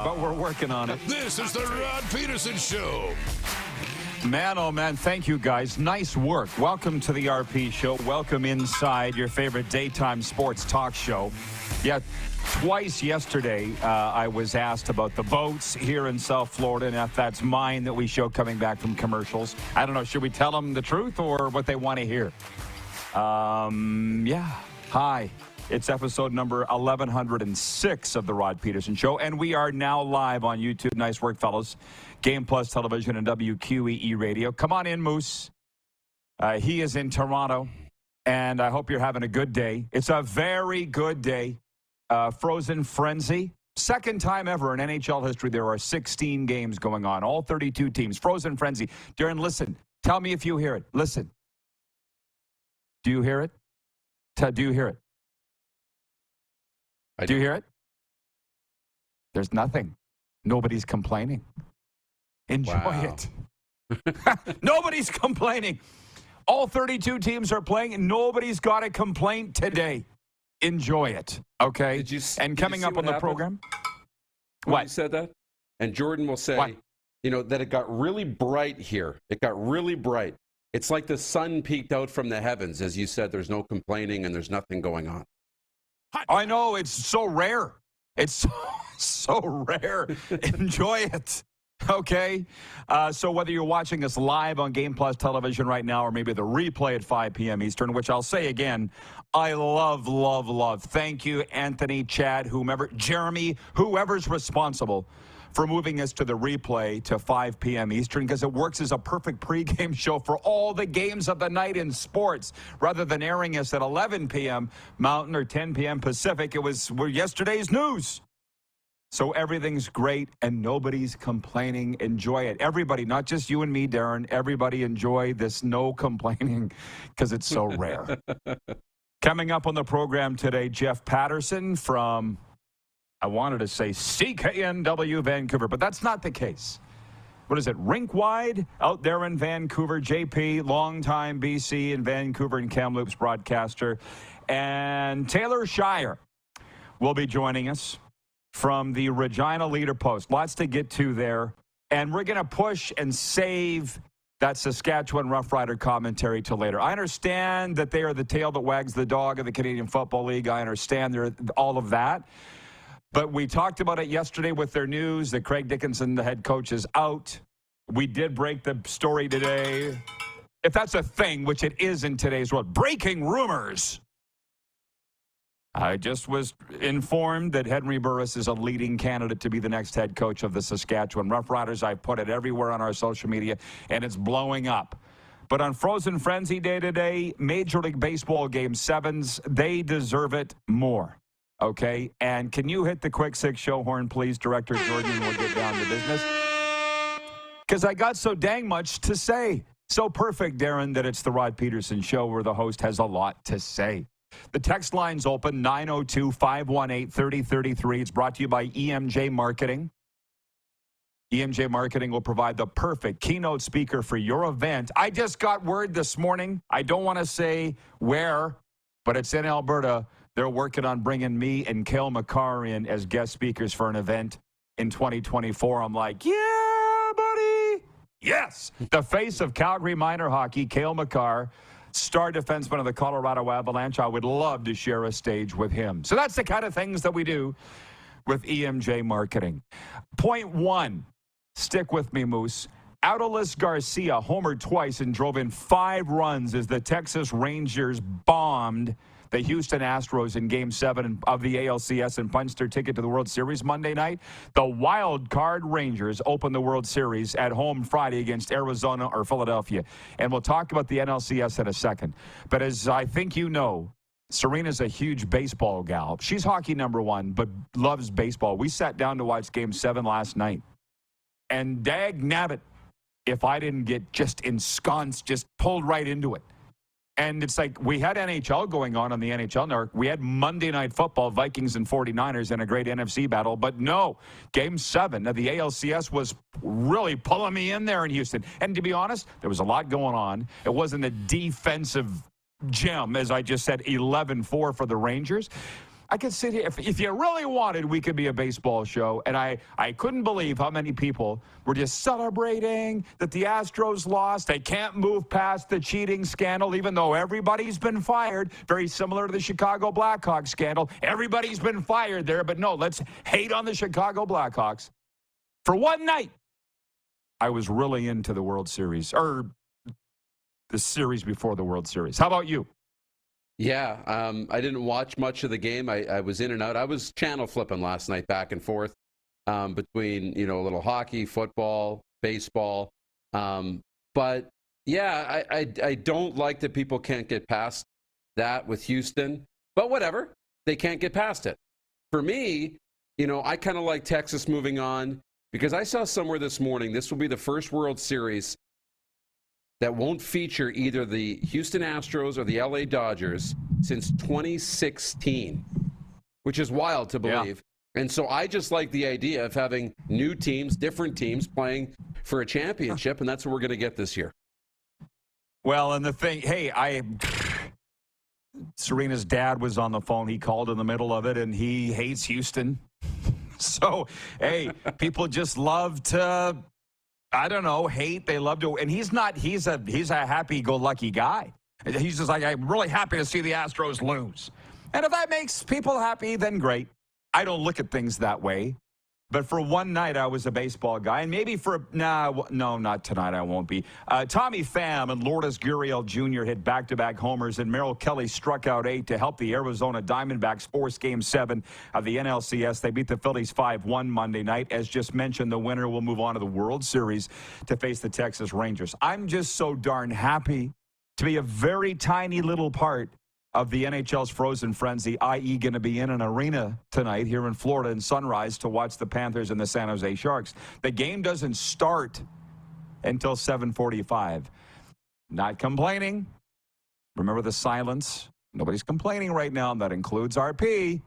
But we're working on it. This is the Rod Pedersen Show. Man, oh man, thank you guys. Nice work. Welcome to the RP Show. Welcome inside your favorite daytime sports talk show. Yeah, twice yesterday I was asked about the boats here in South Florida and if that's mine that we show coming back from commercials. I don't know, should we tell them the truth or what they want to hear? Yeah. Hi. It's episode number 1106 of the Rod Pedersen Show, and we are now live on YouTube. Nice work, fellas. Game Plus Television and WQEE Radio. Come on in, Moose. He is in Toronto, and I hope you're having a good day. It's a very good day. Frozen Frenzy. Second time ever in NHL history there are 16 games going on, all 32 teams. Frozen Frenzy. Darren, listen. Tell me if you hear it. Listen. Do you hear it? Do you hear it? Do you hear it? There's nothing. Nobody's complaining. Enjoy it. Nobody's complaining. All 32 teams are playing, and nobody's got a complaint today. Enjoy it, okay? And coming up on the program? What? You said that? And Jordan will say, that it got really bright here. It got really bright. It's like the sun peeked out from the heavens. As you said, there's no complaining and there's nothing going on. I know, it's so rare. It's so rare. Enjoy it. Okay? So whether you're watching us live on Game Plus Television right now or maybe the replay at 5 p.m. Eastern, which I'll say again, I love, love, love. Thank you, Anthony, Chad, whomever, Jeremy, whoever's responsible for moving us to the replay to 5 p.m. Eastern, because it works as a perfect pregame show for all the games of the night in sports. Rather than airing us at 11 p.m. Mountain or 10 p.m. Pacific, it was yesterday's news. So everything's great, and nobody's complaining. Enjoy it. Everybody, not just you and me, Darren, everybody enjoy this no complaining, because it's so rare. Coming up on the program today, Jeff Pedersen from... I wanted to say CKNW Vancouver, but that's not the case. What is it? Rink Wide out there in Vancouver. JP, longtime BC and Vancouver and Kamloops broadcaster. And Taylor Shire will be joining us from the Regina Leader Post. Lots to get to there. And we're going to push and save that Saskatchewan Rough Rider commentary till later. I understand that they are the tail that wags the dog of the Canadian Football League. I understand all of that. But we talked about it yesterday with their news that Craig Dickinson, the head coach, is out. We did break the story today. If that's a thing, which it is in today's world, breaking rumors. I just was informed that Henry Burris is a leading candidate to be the next head coach of the Saskatchewan Roughriders. I've put it everywhere on our social media, and it's blowing up. But on Frozen Frenzy Day today, Major League Baseball Game 7s, they deserve it more. Okay, and can you hit the quick six show horn, please, Director Jordan, and we'll get down to business? Because I got so dang much to say. So perfect, Darren, that it's the Rod Pedersen Show where the host has a lot to say. The text line's open, 902-518-3033. It's brought to you by EMJ Marketing. EMJ Marketing will provide the perfect keynote speaker for your event. I just got word this morning. I don't want to say where, but it's in Alberta. They're working on bringing me and Cale Makar in as guest speakers for an event in 2024. I'm like, yeah, buddy. Yes. The face of Calgary minor hockey, Cale Makar, star defenseman of the Colorado Avalanche. I would love to share a stage with him. So that's the kind of things that we do with EMJ Marketing. Point one, stick with me, Moose. Adolis Garcia homered twice and drove in 5 runs as the Texas Rangers bombed the Houston Astros in Game 7 of the ALCS and punched their ticket to the World Series Monday night. The wild card Rangers open the World Series at home Friday against Arizona or Philadelphia. And we'll talk about the NLCS in a second. But as I think you know, Serena's a huge baseball gal. She's hockey number 1, but loves baseball. We sat down to watch Game 7 last night. And dag nabbit, if I didn't get just ensconced, just pulled right into it. And it's like we had NHL going on the NHL network. We had Monday Night Football, Vikings and 49ers, and a great NFC battle. But no, Game 7 of the ALCS was really pulling me in there in Houston. And to be honest, there was a lot going on. It wasn't a defensive gem, as I just said, 11-4 for the Rangers. I could sit here. If you really wanted, we could be a baseball show. And I couldn't believe how many people were just celebrating that the Astros lost. They can't move past the cheating scandal, even though everybody's been fired. Very similar to the Chicago Blackhawks scandal. Everybody's been fired there. But no, let's hate on the Chicago Blackhawks. For one night, I was really into the World Series, or the series before the World Series. How about you? Yeah, I didn't watch much of the game. I was in and out. I was channel flipping last night back and forth between, a little hockey, football, baseball. But, yeah, I don't like that people can't get past that with Houston. But whatever. They can't get past it. For me, I kind of like Texas moving on because I saw somewhere this morning this will be the first World Series that won't feature either the Houston Astros or the LA Dodgers since 2016, which is wild to believe. Yeah. And so I just like the idea of having new teams, different teams playing for a championship, and that's what we're going to get this year. Well, and the thing, Serena's dad was on the phone. He called in the middle of it, and he hates Houston. So, people just love to, I don't know, hate. They love to, and he's a happy-go-lucky guy. He's just like, I'm really happy to see the Astros lose. And if that makes people happy, then great. I don't look at things that way. But for one night, I was a baseball guy. And maybe no, not tonight, I won't be. Tommy Pham and Lourdes Gurriel Jr. hit back-to-back homers, and Merrill Kelly struck out 8 to help the Arizona Diamondbacks force Game 7 of the NLCS. They beat the Phillies 5-1 Monday night. As just mentioned, the winner will move on to the World Series to face the Texas Rangers. I'm just so darn happy to be a very tiny little part of the NHL's Frozen Frenzy, i.e. going to be in an arena tonight here in Florida in Sunrise to watch the Panthers and the San Jose Sharks. The game doesn't start until 7:45. Not complaining. Remember the silence. Nobody's complaining right now, and that includes RP.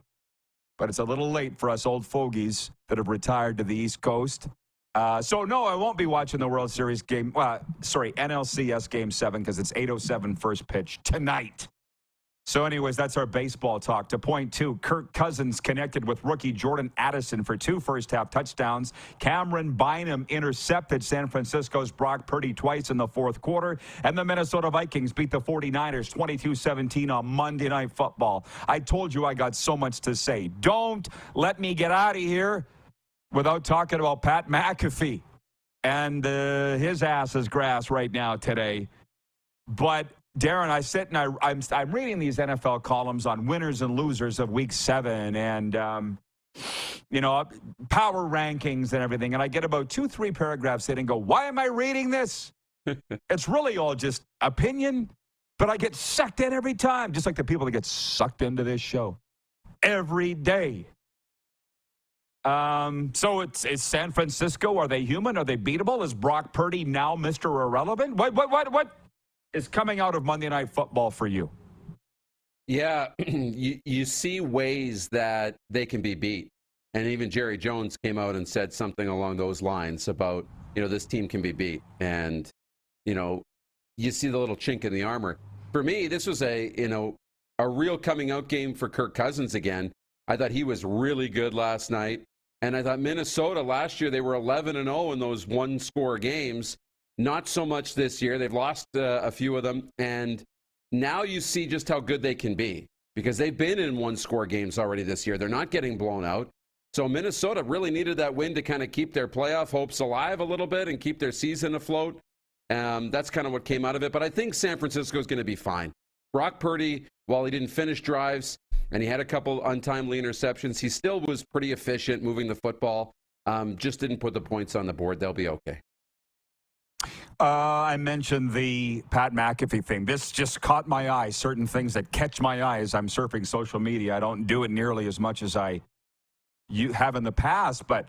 But it's a little late for us old fogies that have retired to the East Coast. So, no, I won't be watching the World Series game. NLCS Game 7 because it's 8:07 first pitch tonight. So anyways, that's our baseball talk. To point 2, Kirk Cousins connected with rookie Jordan Addison for 2 first-half touchdowns. Cameron Bynum intercepted San Francisco's Brock Purdy twice in the fourth quarter. And the Minnesota Vikings beat the 49ers 22-17 on Monday Night Football. I told you I got so much to say. Don't let me get out of here without talking about Pat McAfee. And his ass is grass right now today. But Darren, I sit and I'm reading these NFL columns on winners and losers of Week 7 and, power rankings and everything. And I get about 2-3 paragraphs in and go, why am I reading this? It's really all just opinion, but I get sucked in every time, just like the people that get sucked into this show every day. So it's San Francisco. Are they human? Are they beatable? Is Brock Purdy now Mr. Irrelevant? What is coming out of Monday Night Football for you? Yeah, you see ways that they can be beat. And even Jerry Jones came out and said something along those lines about, this team can be beat. And, you see the little chink in the armor. For me, this was a real coming out game for Kirk Cousins again. I thought he was really good last night. And I thought Minnesota last year, they were 11-0 in those one-score games. Not so much this year. They've lost a few of them. And now you see just how good they can be because they've been in one-score games already this year. They're not getting blown out. So Minnesota really needed that win to kind of keep their playoff hopes alive a little bit and keep their season afloat. That's kind of what came out of it. But I think San Francisco is going to be fine. Brock Purdy, while he didn't finish drives and he had a couple untimely interceptions, he still was pretty efficient moving the football. Just didn't put the points on the board. They'll be okay. I mentioned the Pat McAfee thing. This just caught my eye. Certain things that catch my eye as I'm surfing social media. I don't do it nearly as much as you have in the past. But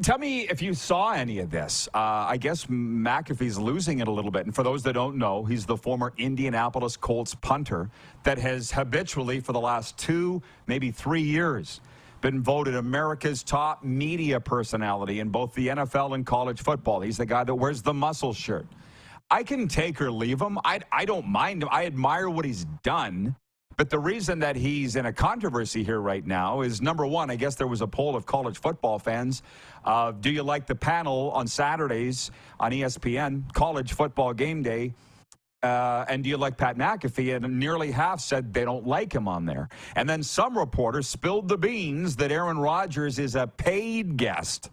tell me if you saw any of this. I guess McAfee's losing it a little bit. And for those that don't know, he's the former Indianapolis Colts punter that has habitually for the last 2, maybe 3 years been voted America's top media personality in both the NFL and college football. He's the guy that wears the muscle shirt. I can take or leave him. I don't mind him. I admire what he's done. But the reason that he's in a controversy here right now is, number one, I guess there was a poll of college football fans. Do you like the panel on Saturdays on ESPN, College Football Game Day? And do you like Pat McAfee? And nearly half said they don't like him on there. And then some reporters spilled the beans that Aaron Rodgers is a paid guest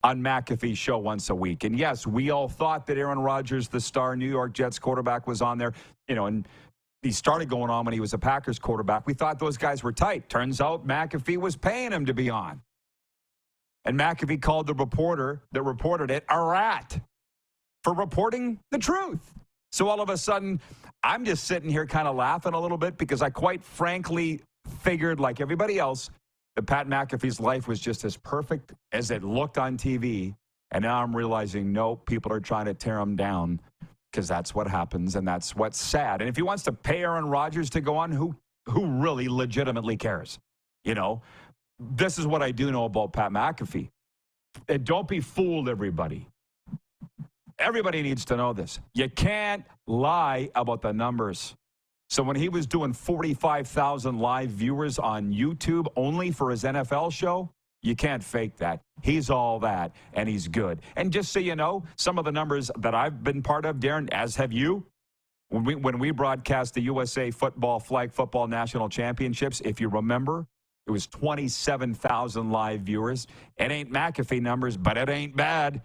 on McAfee's show once a week. And yes, we all thought that Aaron Rodgers, the star New York Jets quarterback, was on there, and he started going on when he was a Packers quarterback. We thought those guys were tight. Turns out McAfee was paying him to be on. And McAfee called the reporter that reported it a rat for reporting the truth. So all of a sudden, I'm just sitting here kind of laughing a little bit because I quite frankly figured, like everybody else, that Pat McAfee's life was just as perfect as it looked on TV. And now I'm realizing, no, people are trying to tear him down because that's what happens, and that's what's sad. And if he wants to pay Aaron Rodgers to go on, who really legitimately cares? This is what I do know about Pat McAfee. And don't be fooled, everybody. Everybody needs to know this. You can't lie about the numbers. So when he was doing 45,000 live viewers on YouTube only for his NFL show, you can't fake that. He's all that, and he's good. And just so you know, some of the numbers that I've been part of, Darren, as have you, when we broadcast the USA Flag Football National Championships, if you remember, it was 27,000 live viewers. It ain't McAfee numbers, but it ain't bad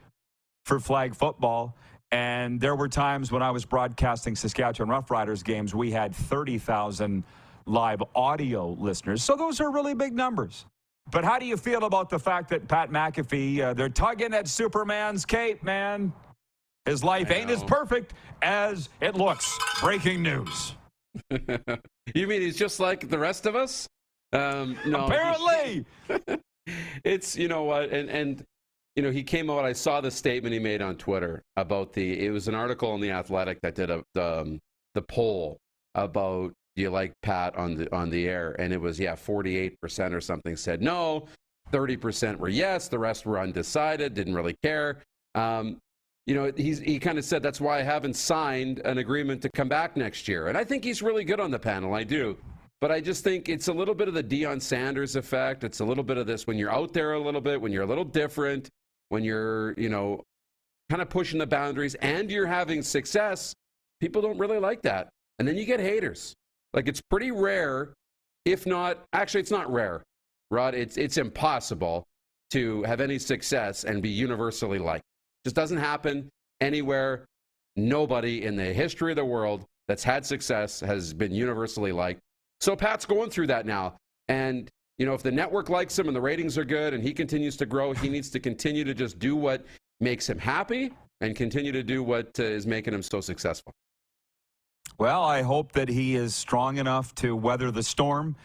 for flag football. And there were times when I was broadcasting Saskatchewan Roughriders games, we had 30,000 live audio listeners. So those are really big numbers. But how do you feel about the fact that Pat McAfee, they're tugging at Superman's cape, man? His life ain't as perfect as it looks. Breaking news. You mean he's just like the rest of us? No. Apparently. It's, you know what, and he came out, I saw the statement he made on Twitter about it was an article in The Athletic that did the poll about, do you like Pat on the air? And it was, 48% or something said no, 30% were yes, the rest were undecided, didn't really care. He kind of said, that's why I haven't signed an agreement to come back next year. And I think he's really good on the panel, I do. But I just think it's a little bit of the Deion Sanders effect. It's a little bit of this when you're out there a little bit, when you're a little different, when you're, kind of pushing the boundaries and you're having success, people don't really like that. And then you get haters. Like, it's pretty rare, if not, actually, it's not rare, Rod. It's impossible to have any success and be universally liked. Just doesn't happen anywhere. Nobody in the history of the world that's had success has been universally liked. So Pat's going through that now. And, if the network likes him and the ratings are good and he continues to grow, he needs to continue to just do what makes him happy and continue to do what is making him so successful. Well, I hope that he is strong enough to weather the storm.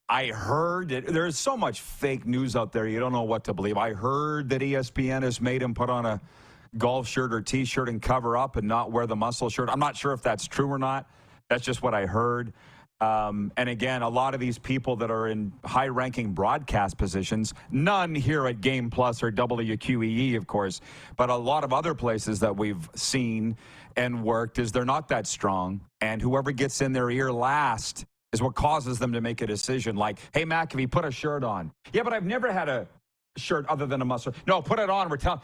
I heard that there's so much fake news out there, you don't know what to believe. I heard that ESPN has made him put on a golf shirt or T-shirt and cover up and not wear the muscle shirt. I'm not sure if that's true or not. That's just what I heard. And again, a lot of these people that are in high-ranking broadcast positions, none here at Game Plus or WQEE, of course, but a lot of other places that we've seen and worked is they're not that strong. And whoever gets in their ear last is what causes them to make a decision like, hey, McAfee, put a shirt on. Yeah, but I've never had a shirt other than a muscle. No, put it on. We're telling...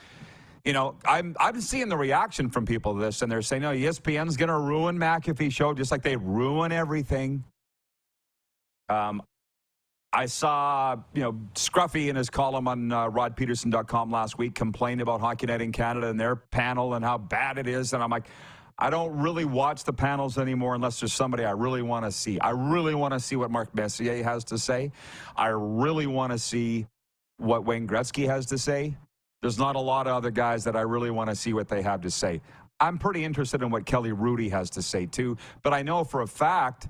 I'm seeing the reaction from people to this, and they're saying, no, ESPN's going to ruin McAfee's show just like they ruin everything. I saw, Scruffy in his column on rodpedersen.com last week complain about Hockey Night in Canada and their panel and how bad it is. And I'm like, I don't really watch the panels anymore unless there's somebody I really want to see. I really want to see what Mark Messier has to say. I really want to see what Wayne Gretzky has to say. There's not a lot of other guys that I really want to see what they have to say. I'm pretty interested in what Kelly Rudy has to say, too. But I know for a fact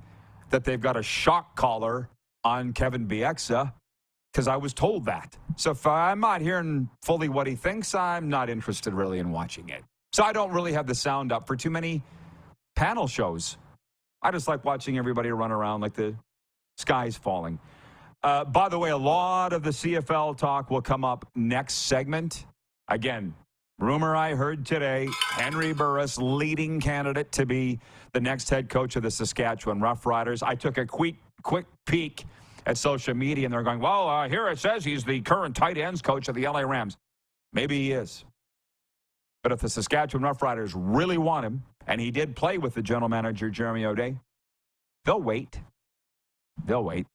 that they've got a shock collar on Kevin Bieksa because I was told that. So if I'm not hearing fully what he thinks, I'm not interested really in watching it. So I don't really have the sound up for too many panel shows. I just like watching everybody run around like the sky's falling. By the way, a lot of the CFL talk will come up next segment. Again, Rumor I heard today, Henry Burris, leading candidate to be the next head coach of the Saskatchewan Roughriders. I took a quick peek at social media, and they're going, well, here it says he's the current tight ends coach of the LA Rams. Maybe he is. But if the Saskatchewan Roughriders really want him, and he did play with the general manager, Jeremy O'Day, they'll wait. They'll wait.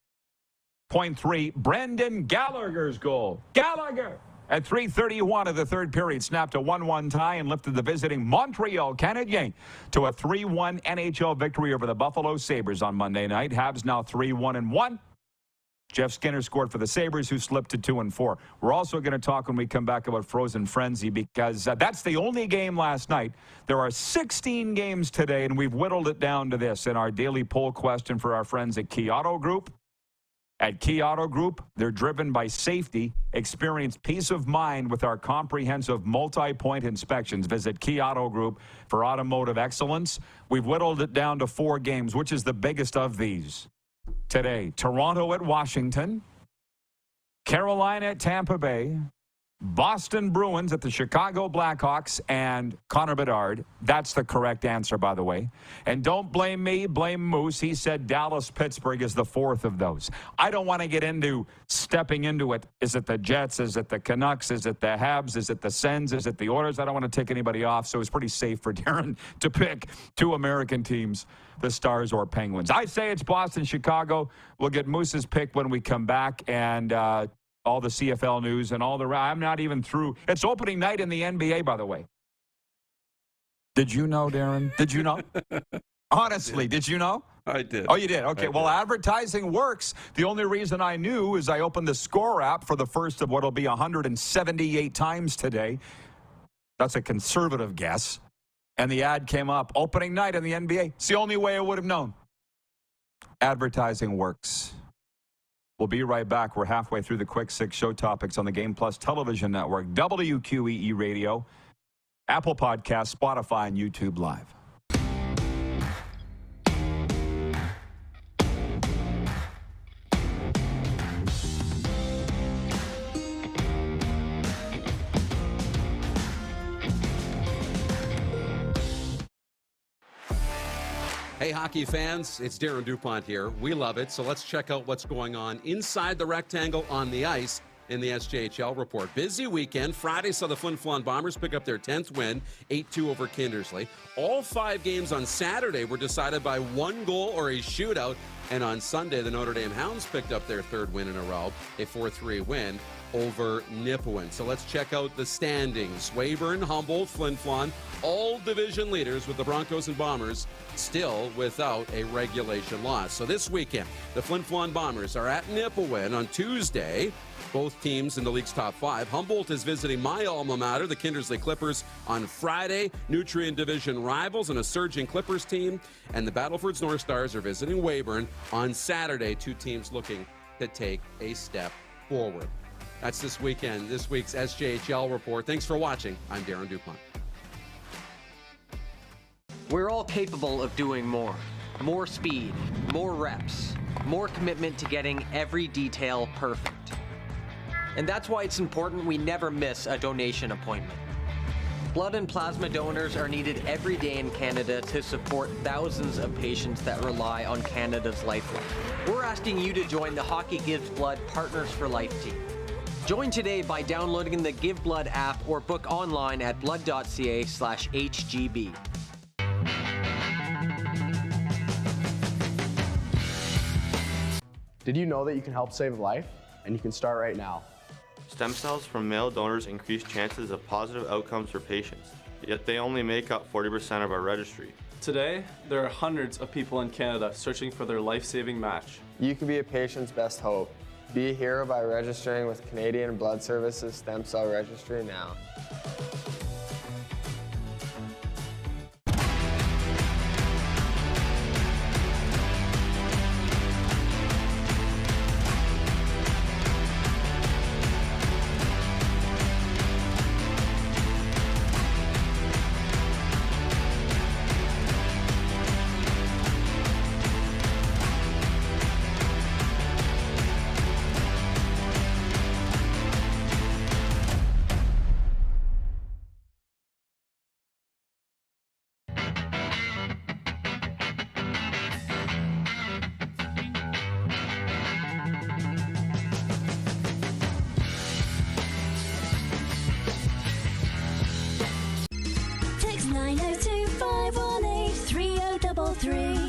Point 3, Brendan Gallagher's goal. Gallagher! At 3:31 of the third period, snapped a 1-1 tie and lifted the visiting Montreal Canadiens to a 3-1 NHL victory over the Buffalo Sabres on Monday night. Habs now 3-1-1. Jeff Skinner scored for the Sabres, who slipped to 2-4. We're also going to talk when we come back about Frozen Frenzy, because that's the only game last night. There are 16 games today, and we've whittled it down to this in our daily poll question for our friends at Key Auto Group. At Key Auto Group, they're driven by safety. Experience peace of mind with our comprehensive multi-point inspections. Visit Key Auto Group for automotive excellence. We've whittled it down to 4 games. Which is the biggest of these today? Toronto at Washington, Carolina at Tampa Bay, Boston Bruins at the Chicago Blackhawks, and Connor Bedard. That's the correct answer, by the way. And don't blame me, blame Moose. He said Dallas-Pittsburgh is the 4th of those. I don't want to get into stepping into it. Is it the Jets? Is it the Canucks? Is it the Habs? Is it the Sens? Is it the Oilers? I don't want to take anybody off, so it's pretty safe for Darren to pick 2 American teams, the Stars or Penguins. I say it's Boston-Chicago. We'll get Moose's pick when we come back, and all the CFL news and all the... I'm not even through. It's opening night in the NBA, by the way. Did you know, Darren? Did you know? Honestly, did you know? I did. Oh, you did? Okay. Well, advertising works. The only reason I knew is I opened the Score app for the first of what will be 178 times today. That's a conservative guess. And the ad came up. Opening night in the NBA. It's the only way I would have known. Advertising works. We'll be right back. We're halfway through the Quick 6 show topics on the Game Plus television network, WQEE Radio, Apple Podcasts, Spotify, and YouTube Live. Hey, hockey fans, it's Darren DuPont here. We love it, so let's check out what's going on inside the rectangle on the ice in the SJHL report. Busy weekend. Friday saw the Flin Flon Bombers pick up their 10th win, 8-2 over Kindersley. All 5 games on Saturday were decided by 1 goal or a shootout. And on Sunday, the Notre Dame Hounds picked up their 3rd win in a row, a 4-3 win over Nipawin. So let's check out the standings. Weyburn, Humboldt, Flin Flon, all division leaders, with the Broncos and Bombers still without a regulation loss. So this weekend, the Flin Flon Bombers are at Nipawin on Tuesday. Both teams in the league's top 5. Humboldt is visiting my alma mater, the Kindersley Clippers, on Friday. Nutrient Division rivals and a surging Clippers team. And the Battlefords North Stars are visiting Weyburn on Saturday. 2 teams looking to take a step forward. That's this weekend, this week's SJHL report. Thanks for watching. I'm Darren DuPont. We're all capable of doing more. More speed, more reps, more commitment to getting every detail perfect. And that's why it's important we never miss a donation appointment. Blood and plasma donors are needed every day in Canada to support thousands of patients that rely on Canada's lifeline. We're asking you to join the Hockey Gives Blood Partners for Life team. Join today by downloading the Give Blood app or book online at blood.ca/HGB. Did you know that you can help save a life? And you can start right now. Stem cells from male donors increase chances of positive outcomes for patients, yet they only make up 40% of our registry. Today, there are hundreds of people in Canada searching for their life-saving match. You can be a patient's best hope. Be a hero by registering with Canadian Blood Services Stem Cell Registry now. 902-518-3033.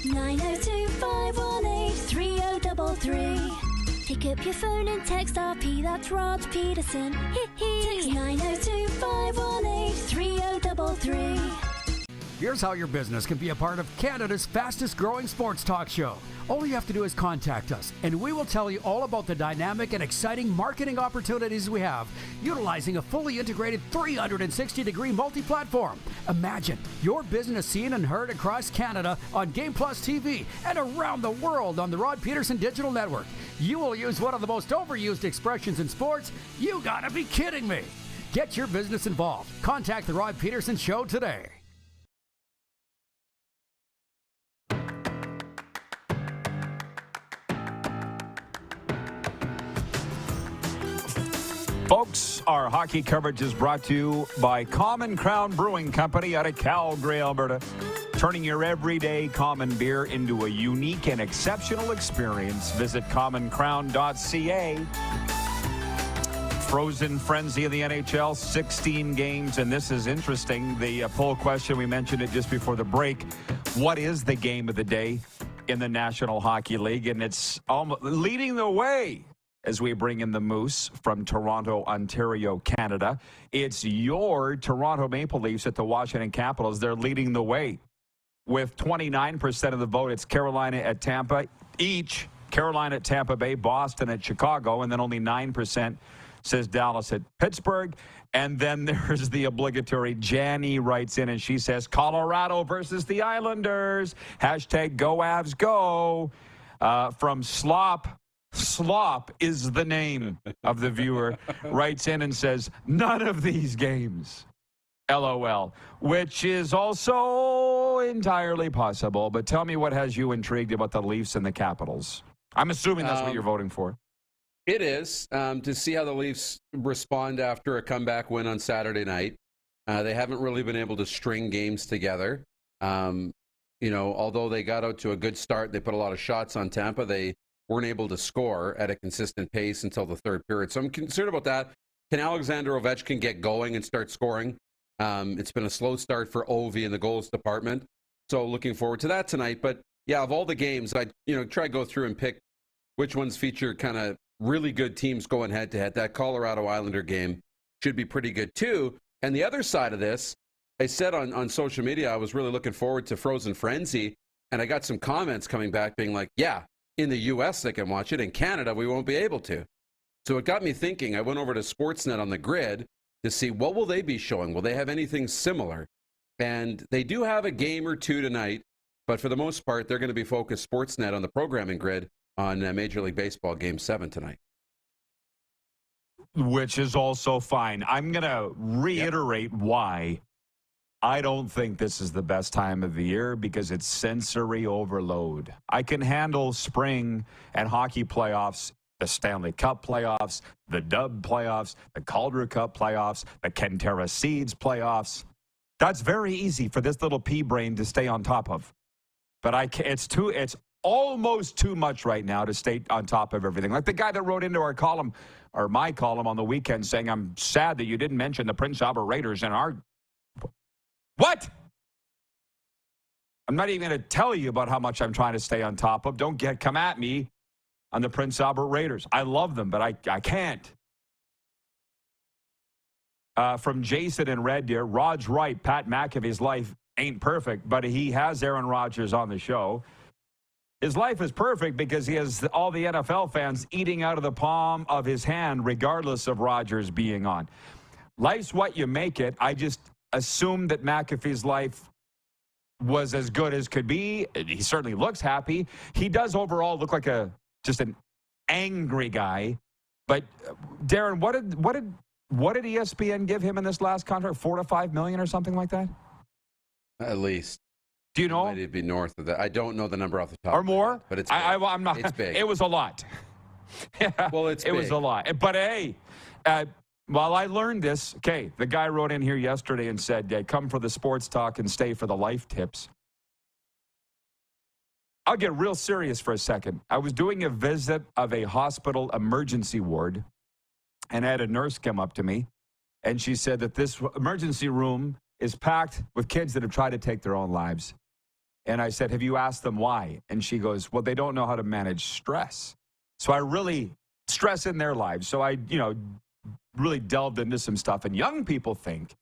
902-518-3033. Pick up your phone and text RP, that's Rod Pedersen. Text 902-518-3033. Here's how your business can be a part of Canada's fastest growing sports talk show. All you have to do is contact us, and we will tell you all about the dynamic and exciting marketing opportunities we have, utilizing a fully integrated 360-degree multi-platform. Imagine your business seen and heard across Canada on Game Plus TV and around the world on the Rod Pedersen Digital Network. You will use one of the most overused expressions in sports. You gotta be kidding me. Get your business involved. Contact the Rod Pedersen Show today. Folks, our hockey coverage is brought to you by Common Crown Brewing Company out of Calgary, Alberta. Turning your everyday common beer into a unique and exceptional experience. Visit commoncrown.ca. Frozen frenzy of the NHL, 16 games, and this is interesting. The poll question, we mentioned it just before the break. What is the game of the day in the National Hockey League? And it's almost leading the way as we bring in the Moose from Toronto, Ontario, Canada. It's your Toronto Maple Leafs at the Washington Capitals. They're leading the way with 29% of the vote. It's Carolina at Tampa each. Carolina at Tampa Bay, Boston at Chicago, and then only 9% says Dallas at Pittsburgh. And then there's the obligatory Janny writes in and she says Colorado versus the Islanders. Hashtag go Avs go. From Slop is the name of the viewer, writes in and says, none of these games. LOL, which is also entirely possible. But tell me what has you intrigued about the Leafs and the Capitals. I'm assuming that's what you're voting for. It is, to see how the Leafs respond after a comeback win on Saturday night. They haven't really been able to string games together. Although they got out to a good start, they put a lot of shots on Tampa. They weren't able to score at a consistent pace until the third period. So I'm concerned about that. Can Alexander Ovechkin get going and start scoring? It's been a slow start for Ovi in the goals department. So looking forward to that tonight. But yeah, of all the games, I try to go through and pick which ones feature kind of really good teams going head to head. That Colorado Islander game should be pretty good too. And the other side of this, I said on social media, I was really looking forward to Frozen Frenzy. And I got some comments coming back being like, yeah, in the U.S. they can watch it. In Canada, we won't be able to. So it got me thinking. I went over to Sportsnet on the grid to see what will they be showing. Will they have anything similar? And they do have a game or two tonight, but for the most part, they're going to be focused Sportsnet on the programming grid on Major League Baseball Game 7 tonight. Which is also fine. I'm going to reiterate why I don't think this is the best time of the year because it's sensory overload. I can handle spring and hockey playoffs, the Stanley Cup playoffs, the Dub playoffs, the Calder Cup playoffs, the Kentera Seeds playoffs. That's very easy for this little pea brain to stay on top of. But it's almost too much right now to stay on top of everything. Like the guy that wrote into our column, or my column on the weekend saying, I'm sad that you didn't mention the Prince Albert Raiders in our... What? I'm not even going to tell you about how much I'm trying to stay on top of. Don't come at me on the Prince Albert Raiders. I love them, but I can't. From Jason in Red Deer, Rod's right. Pat McAfee's life ain't perfect, but he has Aaron Rodgers on the show. His life is perfect because he has all the NFL fans eating out of the palm of his hand, regardless of Rodgers being on. Life's what you make it. I just assume that McAfee's life was as good as could be. He certainly looks happy. He does overall look like just an angry guy. But Darren, what did ESPN give him in this last contract? $4 to $5 million or something like that? At least. Do you know? It'd be north of that. I don't know the number off the top. Or more? Head, but it's big. I'm not. It's big. It was a lot. Well, it was a lot. But hey. Well, I learned this. Okay, the guy wrote in here yesterday and said, come for the sports talk and stay for the life tips. I'll get real serious for a second. I was doing a visit of a hospital emergency ward, and I had a nurse come up to me, and she said that this emergency room is packed with kids that have tried to take their own lives. And I said, have you asked them why? And she goes, well, they don't know how to manage stress. So I really stress in their lives. So I, really delved into some stuff. And young people think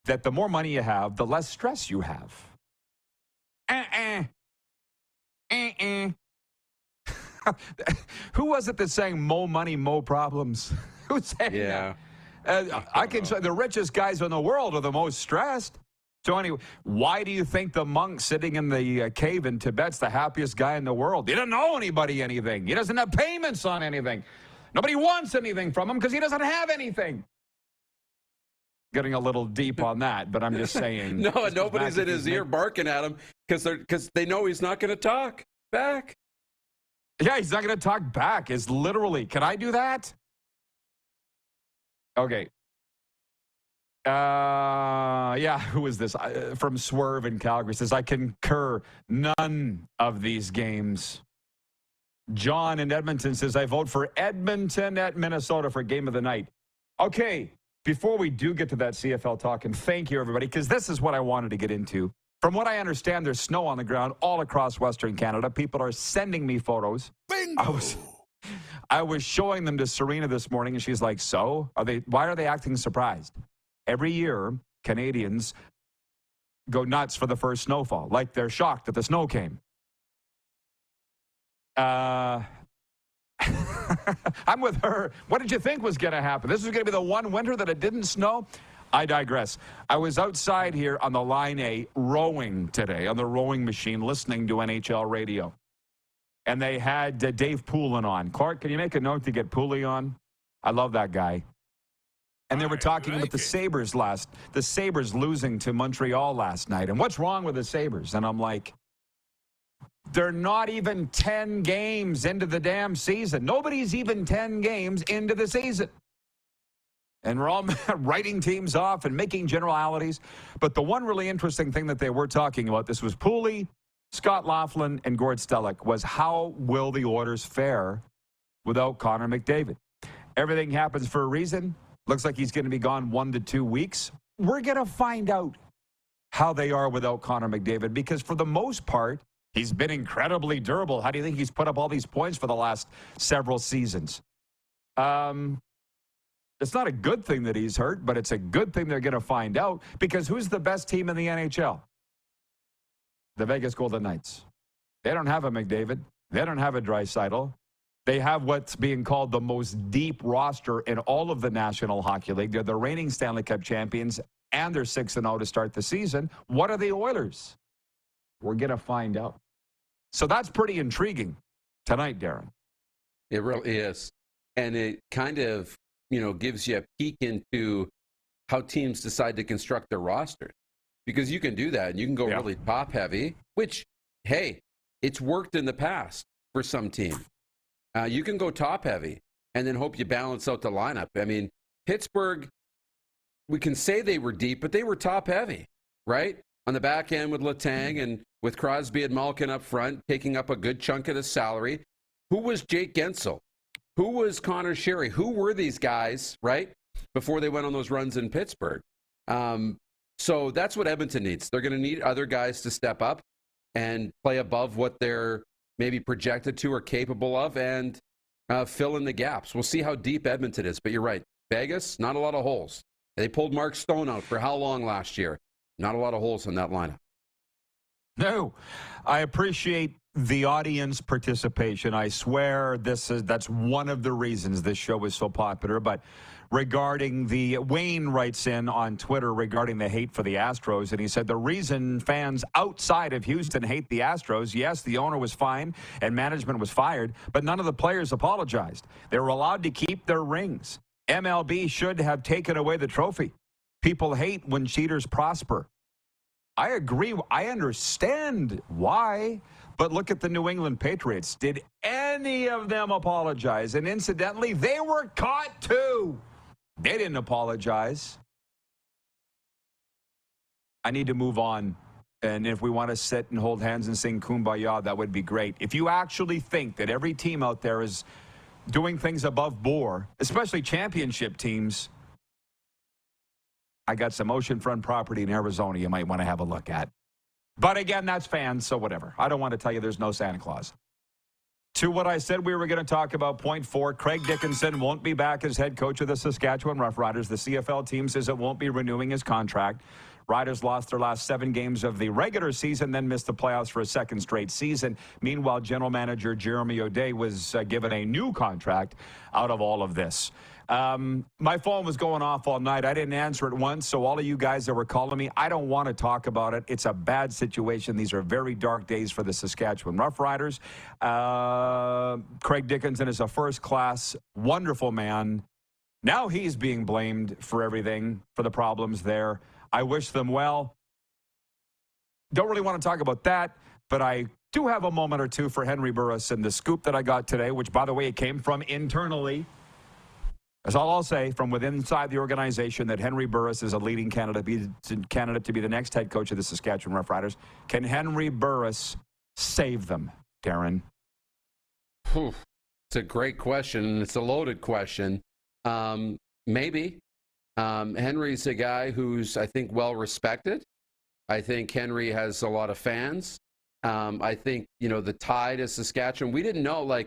that the more money you have, the less stress you have. Who was it that's saying more money, more problems? Who's saying that? I can say the richest guys in the world are the most stressed. So anyway, why do you think the monk sitting in the cave in Tibet's the happiest guy in the world? He doesn't owe anybody anything. He doesn't have payments on anything. Nobody wants anything from him because he doesn't have anything. Getting a little deep on that, but I'm just saying. No, nobody's in his ear barking at him because they know he's not going to talk back. Yeah, he's not going to talk back. Is literally. Can I do that? Okay. Yeah, who is this? From Swerve in Calgary says, I concur. None of these games. John in Edmonton says, I vote for Edmonton at Minnesota for game of the night. Okay, before we do get to that CFL talk, and thank you, everybody, because this is what I wanted to get into. From what I understand, there's snow on the ground all across Western Canada. People are sending me photos. Bingo! I was showing them to Serena this morning, and she's like, so? Why are they acting surprised? Every year, Canadians go nuts for the first snowfall, like they're shocked that the snow came. I'm with her. What did you think was going to happen? This was going to be the one winter that it didn't snow? I digress. I was outside here on the Line A rowing today, on the rowing machine, listening to NHL radio. And they had Dave Poulin on. Clark, can you make a note to get Pooley on? I love that guy. And they were talking about the Sabres the Sabres losing to Montreal last night. And what's wrong with the Sabres? And I'm like, they're not even 10 games into the damn season. Nobody's even 10 games into the season. And we're all writing teams off and making generalities. But the one really interesting thing that they were talking about, this was Pooley, Scott Laughlin, and Gord Stellick, was how will the Oilers fare without Connor McDavid? Everything happens for a reason. Looks like he's going to be gone 1 to 2 weeks. We're going to find out how they are without Connor McDavid, because for the most part, he's been incredibly durable. How do you think he's put up all these points for the last several seasons? It's not a good thing that he's hurt, but it's a good thing they're going to find out, because who's the best team in the NHL? The Vegas Golden Knights. They don't have a McDavid. They don't have a Draisaitl. They have what's being called the most deep roster in all of the National Hockey League. They're the reigning Stanley Cup champions, and they're 6-0 to start the season. What are the Oilers? We're going to find out. So that's pretty intriguing tonight, Darren. It really is. And it kind of, gives you a peek into how teams decide to construct their rosters. Because you can do that, and you can go really top-heavy, which, hey, it's worked in the past for some teams. You can go top-heavy and then hope you balance out the lineup. I mean, Pittsburgh, we can say they were deep, but they were top-heavy, right? On the back end with Letang and with Crosby and Malkin up front, taking up a good chunk of the salary. Who was Jake Gensel? Who was Connor Sherry? Who were these guys, right, before they went on those runs in Pittsburgh? So that's what Edmonton needs. They're going to need other guys to step up and play above what they're maybe projected to or capable of, and fill in the gaps. We'll see how deep Edmonton is. But you're right. Vegas, not a lot of holes. They pulled Mark Stone out for how long last year? Not a lot of holes in that lineup. No, I appreciate the audience participation. I swear that's one of the reasons this show is so popular. But regarding Wayne writes in on Twitter regarding the hate for the Astros, and he said the reason fans outside of Houston hate the Astros, yes, the owner was fined and management was fired, but none of the players apologized. They were allowed to keep their rings. MLB should have taken away the trophy. People hate when cheaters prosper. I agree. I understand why. But look at the New England Patriots. Did any of them apologize? And incidentally, they were caught too. They didn't apologize. I need to move on. And if we want to sit and hold hands and sing Kumbaya, that would be great. If you actually think that every team out there is doing things above board, especially championship teams, I got some oceanfront property in Arizona you might want to have a look at. But again, that's fans, so whatever. I don't want to tell you there's no Santa Claus. To what I said we were going to talk about, point 4, Craig Dickinson won't be back as head coach of the Saskatchewan Roughriders. The CFL team says it won't be renewing his contract. Riders lost their last 7 games of the regular season, then missed the playoffs for a second straight season. Meanwhile, general manager Jeremy O'Day was given a new contract out of all of this. My phone was going off all night. I didn't answer it once, so all of you guys that were calling me, I don't want to talk about it. It's a bad situation. These are very dark days for the Saskatchewan Roughriders. Craig Dickinson is a first-class, wonderful man. Now he's being blamed for everything, for the problems there. I wish them well. Don't really want to talk about that, but I do have a moment or two for Henry Burris and the scoop that I got today, which, by the way, it came from internally. That's all I'll say, from within inside the organization, that Henry Burris is a leading candidate to be the next head coach of the Saskatchewan Roughriders. Can Henry Burris save them, Darren? It's a great question, and it's a loaded question. Maybe. Henry's a guy who's, I think, well-respected. I think Henry has a lot of fans. I think, the tie to Saskatchewan, we didn't know,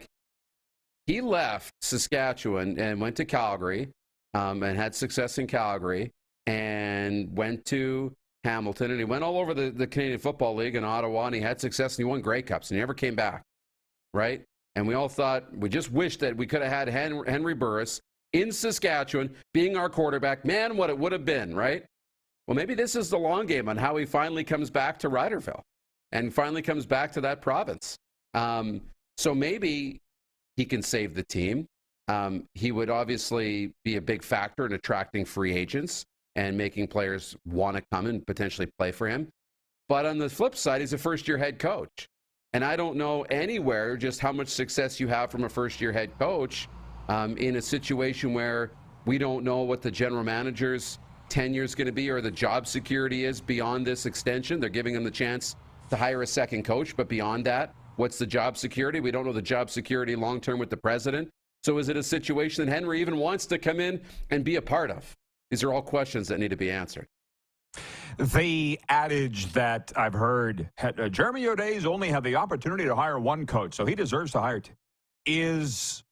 he left Saskatchewan and went to Calgary and had success in Calgary and went to Hamilton, and he went all over the Canadian Football League in Ottawa, and he had success, and he won Grey Cups, and he never came back, right? And we all thought, we just wished that we could have had Henry Burris in Saskatchewan being our quarterback. Man, what it would have been, right? Well, maybe this is the long game on how he finally comes back to Riderville and finally comes back to that province. So maybe he can save the team. He would obviously be a big factor in attracting free agents and making players want to come and potentially play for him. But on the flip side, he's a first-year head coach. And I don't know anywhere just how much success you have from a first-year head coach in a situation where we don't know what the general manager's tenure is going to be or the job security is beyond this extension. They're giving him the chance to hire a second coach, but beyond that, what's the job security? We don't know the job security long-term with the president. So is it a situation that Henry even wants to come in and be a part of? These are all questions that need to be answered. The adage that I've heard, Jeremy O'Day's only had the opportunity to hire one coach, so he deserves to hire two, is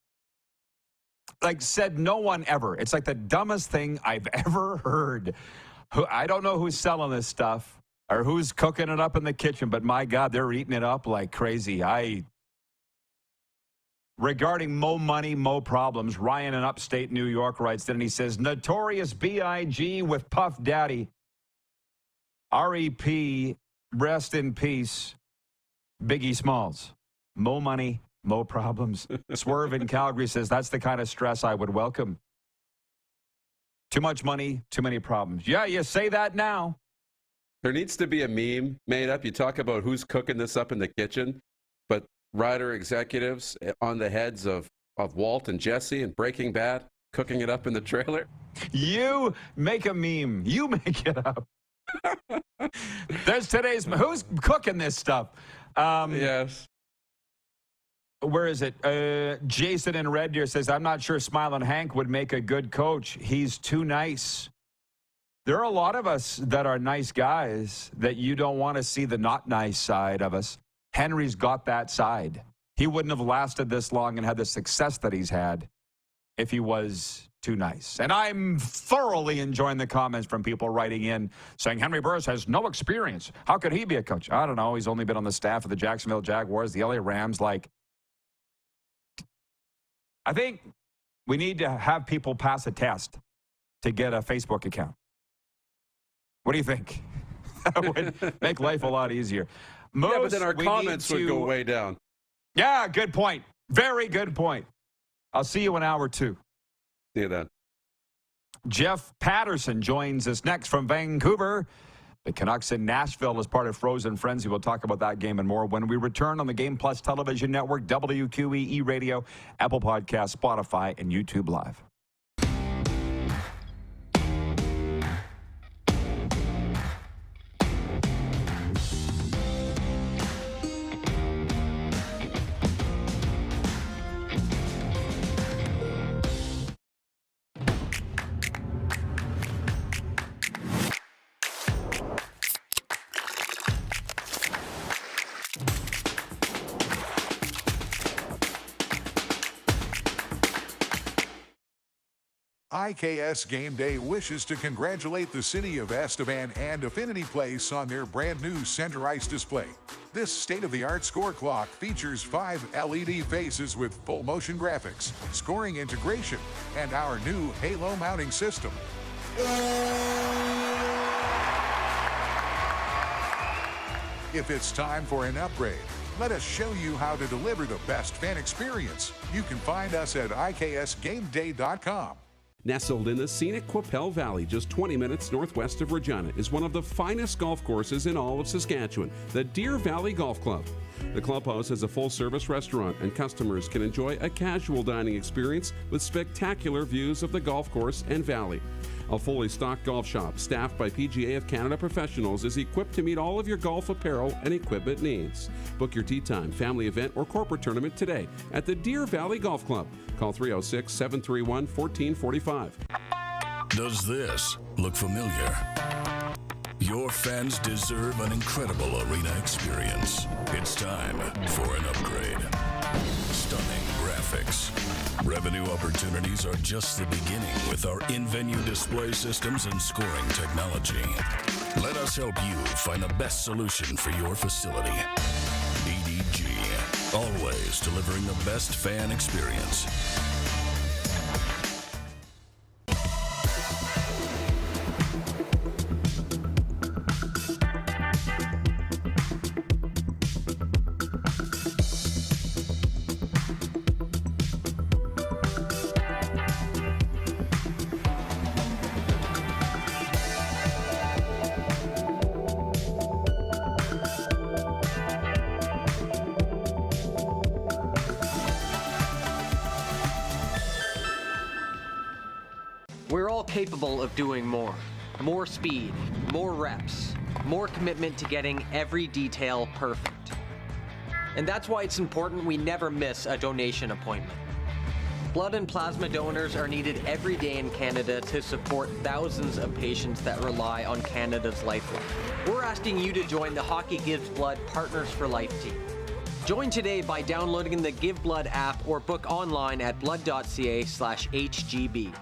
said no one ever. It's like the dumbest thing I've ever heard. I don't know who's selling this stuff or who's cooking it up in the kitchen, but my God, they're eating it up like crazy. Regarding Mo Money, Mo Problems, Ryan in upstate New York writes that, and he says, Notorious B.I.G. with Puff Daddy. R.E.P. Rest in peace. Biggie Smalls. Mo Money, Mo Problems. Swerve in Calgary says, that's the kind of stress I would welcome. Too much money, too many problems. Yeah, you say that now. There needs to be a meme made up. You talk about who's cooking this up in the kitchen, but Rider executives on the heads of Walt and Jesse and Breaking Bad cooking it up in the trailer. You make a meme. You make it up. There's today's. Who's cooking this stuff? Yes. Where is it? Jason in Red Deer says, I'm not sure Smiling Hank would make a good coach. He's too nice. There are a lot of us that are nice guys that you don't want to see the not nice side of us. Henry's got that side. He wouldn't have lasted this long and had the success that he's had if he was too nice. And I'm thoroughly enjoying the comments from people writing in saying Henry Burris has no experience. How could he be a coach? I don't know. He's only been on the staff of the Jacksonville Jaguars, the LA Rams. I think we need to have people pass a test to get a Facebook account. What do you think? That would make life a lot easier. Moose, yeah, but then our comments would go way down. Yeah, good point. Very good point. I'll see you in hour 2. See you then. Jeff Pedersen joins us next from Vancouver. The Canucks in Nashville as part of Frozen Frenzy. We'll talk about that game and more when we return on the Game Plus Television Network, WQEE Radio, Apple Podcasts, Spotify, and YouTube Live. IKS Game Day wishes to congratulate the city of Esteban and Affinity Place on their brand new center ice display. This state-of-the-art score clock features 5 LED faces with full motion graphics, scoring integration, and our new Halo mounting system. If it's time for an upgrade, let us show you how to deliver the best fan experience. You can find us at IKSGameDay.com. Nestled in the scenic Qu'Appelle Valley, just 20 minutes northwest of Regina, is one of the finest golf courses in all of Saskatchewan, the Deer Valley Golf Club. The clubhouse has a full-service restaurant, and customers can enjoy a casual dining experience with spectacular views of the golf course and valley. A fully stocked golf shop, staffed by PGA of Canada professionals, is equipped to meet all of your golf apparel and equipment needs. Book your tee time, family event, or corporate tournament today at the Deer Valley Golf Club. Call 306-731-1445. Does this look familiar? Your fans deserve an incredible arena experience. It's time for an upgrade. Stunning graphics. Revenue opportunities are just the beginning with our in-venue display systems and scoring technology. Let us help you find the best solution for your facility. EDG, always delivering the best fan experience. We're all capable of doing more. More speed, more reps, more commitment to getting every detail perfect. And that's why it's important we never miss a donation appointment. Blood and plasma donors are needed every day in Canada to support thousands of patients that rely on Canada's lifeline. We're asking you to join the Hockey Gives Blood Partners for Life team. Join today by downloading the Give Blood app or book online at blood.ca/HGB.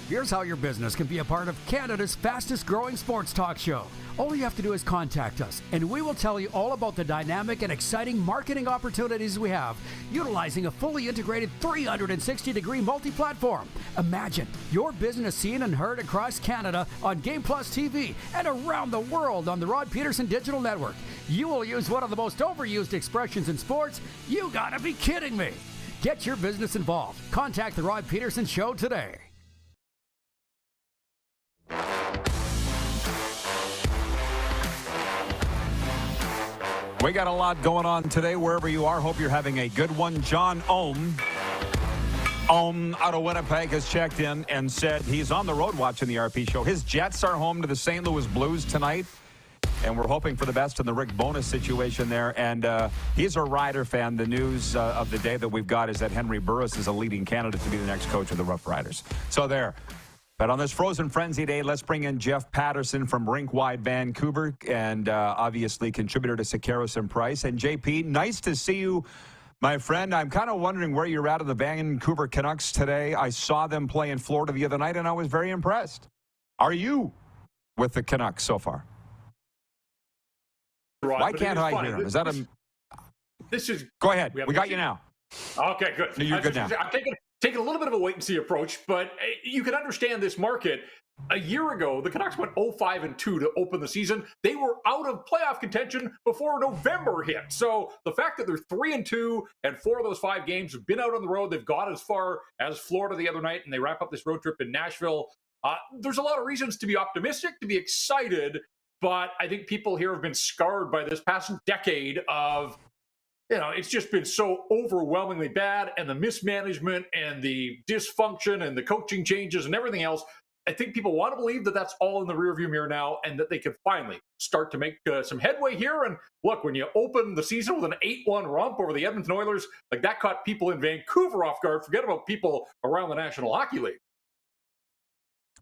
Here's how your business can be a part of Canada's fastest growing sports talk show. All you have to do is contact us, and we will tell you all about the dynamic and exciting marketing opportunities we have, utilizing a fully integrated 360-degree multi-platform. Imagine your business seen and heard across Canada on Game Plus TV and around the world on the Rod Pedersen Digital Network. You will use one of the most overused expressions in sports. You gotta be kidding me. Get your business involved. Contact the Rod Pedersen Show today. We got a lot going on today, wherever you are. Hope you're having a good one. John Ohm out of Winnipeg has checked in and said he's on the road watching the RP show. His Jets are home to the St. Louis Blues tonight, and we're hoping for the best in the Rick Bowness situation there. And he's a Rider fan. The news of the day that we've got is that Henry Burris is a leading candidate to be the next coach of the Rough Riders. So there. But on this Frozen Frenzy Day, let's bring in Jeff Pedersen from Rink-Wide Vancouver and obviously contributor to Sekeres and Price. And JP, nice to see you, my friend. I'm kind of wondering where you're at in the Vancouver Canucks today. I saw them play in Florida the other night, and I was very impressed. Are you with the Canucks so far? Right, why can't I hear him? Is that a... This is... Go ahead. We got you now. Okay, good. You're good now. I'm taking a little bit of a wait-and-see approach, but you can understand this market. A year ago, the Canucks went 0-5-2 to open the season. They were out of playoff contention before November hit. So the fact that they're 3-2 and 4 of those 5 games have been out on the road, they've got as far as Florida the other night, and they wrap up this road trip in Nashville. There's a lot of reasons to be optimistic, to be excited, but I think people here have been scarred by this past decade of, it's just been so overwhelmingly bad, and the mismanagement and the dysfunction and the coaching changes and everything else. I think people want to believe that that's all in the rearview mirror now, and that they can finally start to make some headway here. And look, when you open the season with an 8-1 romp over the Edmonton Oilers, like that caught people in Vancouver off guard. Forget about people around the National Hockey League.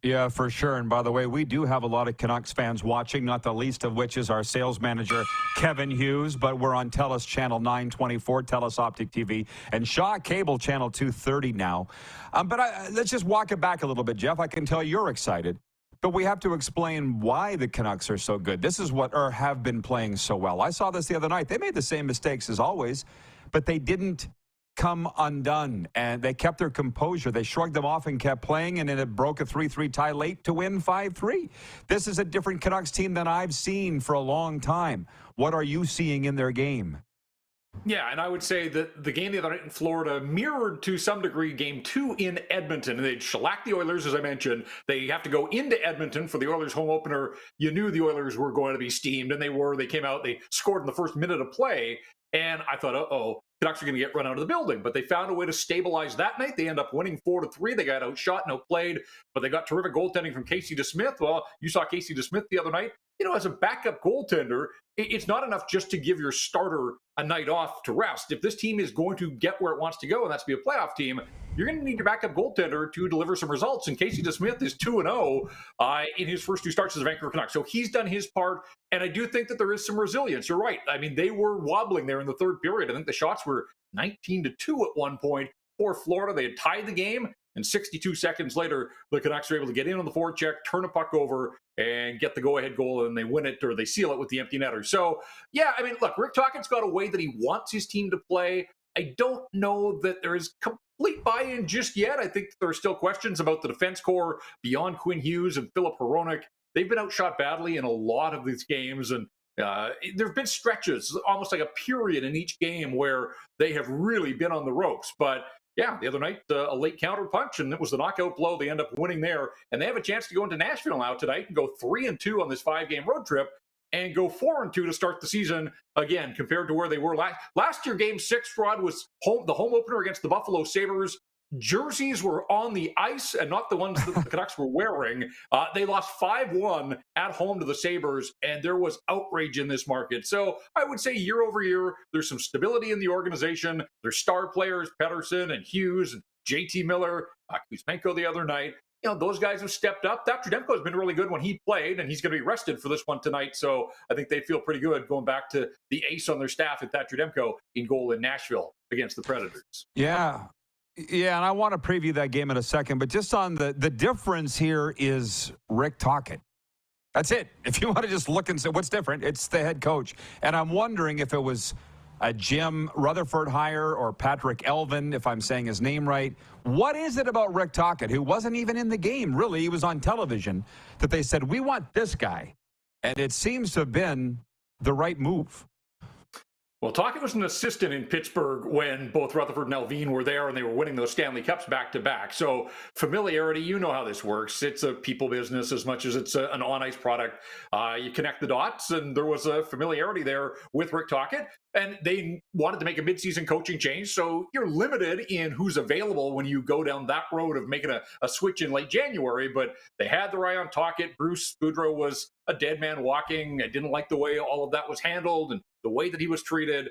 Yeah, for sure. And by the way, we do have a lot of Canucks fans watching, not the least of which is our sales manager, Kevin Hughes. But we're on TELUS Channel 924, TELUS Optic TV, and Shaw Cable Channel 230 now. Let's just walk it back a little bit, Jeff. I can tell you're excited. But we have to explain why the Canucks are so good. This is what, or have been playing so well. I saw this the other night. They made the same mistakes as always, but they didn't come undone, and they kept their composure. They shrugged them off and kept playing, and then it broke a 3-3 tie late to win 5-3. This is a different Canucks team than I've seen for a long time. What are you seeing in their game? Yeah, and I would say that the game the other night in Florida mirrored to some degree Game 2 in Edmonton. And they'd shellacked the Oilers, as I mentioned. They have to go into Edmonton for the Oilers home opener. You knew the Oilers were going to be steamed, and they were. They came out, they scored in the first minute of play, and I thought, uh-oh, Canucks are going to get run out of the building. But they found a way to stabilize that night. They end up winning 4-3. They got outshot and outplayed, but they got terrific goaltending from Casey DeSmith. Well, you saw Casey DeSmith the other night. You know, as a backup goaltender, it's not enough just to give your starter a night off to rest. If this team is going to get where it wants to go, and that's to be a playoff team, you're going to need your backup goaltender to deliver some results. And Casey DeSmith is 2-0 in his first 2 starts as a Vancouver Canuck. So he's done his part, and I do think that there is some resilience. You're right. I mean, they were wobbling there in the third period. I think the shots were 19-2 at one point for Florida. They had tied the game, and 62 seconds later, the Canucks are able to get in on the forecheck, turn a puck over, and get the go-ahead goal, and they win it, or they seal it with the empty netter. So, yeah, I mean, look, Rick Tocchet's got a way that he wants his team to play. I don't know that there is complete buy-in just yet. I think there are still questions about the defense core beyond Quinn Hughes and Philip Hronek. They've been outshot badly in a lot of these games, and there have been stretches, almost like a period in each game where they have really been on the ropes. But yeah, the other night, a late counter punch, and it was the knockout blow. They end up winning there, and they have a chance to go into Nashville now tonight and go 3-2 on this 5-game road trip and go 4-2 to start the season again compared to where they were last year. Game 6, Rod, was the home opener against the Buffalo Sabres. Jerseys were on the ice and not the ones that the Canucks were wearing. They lost 5-1 at home to the Sabres, and there was outrage in this market. So I would say year over year, there's some stability in the organization. There's star players, Pedersen and Hughes and JT Miller, Kuzmenko the other night. You know, those guys have stepped up. Thatcher Demko has been really good when he played, and he's going to be rested for this one tonight. So I think they feel pretty good going back to the ace on their staff at Thatcher Demko in goal in Nashville against the Predators. Yeah. Yeah, and I want to preview that game in a second, but just on the difference here is Rick Tocchet. That's it. If you want to just look and say what's different, it's the head coach. And I'm wondering if it was a Jim Rutherford hire or Patrick Elvin, if I'm saying his name right. What is it about Rick Tocchet, who wasn't even in the game, really, he was on television, that they said, we want this guy? And it seems to have been the right move. Well, Tocchet was an assistant in Pittsburgh when both Rutherford and Elvin were there, and they were winning those Stanley Cups back-to-back. So familiarity, you know how this works. It's a people business as much as it's an on-ice product. You connect the dots, and there was a familiarity there with Rick Tocchet. And they wanted to make a midseason coaching change, so you're limited in who's available when you go down that road of making a switch in late January. But they had their eye on Tocchet. Bruce Boudreau was a dead man walking. I didn't like the way all of that was handled and the way that he was treated.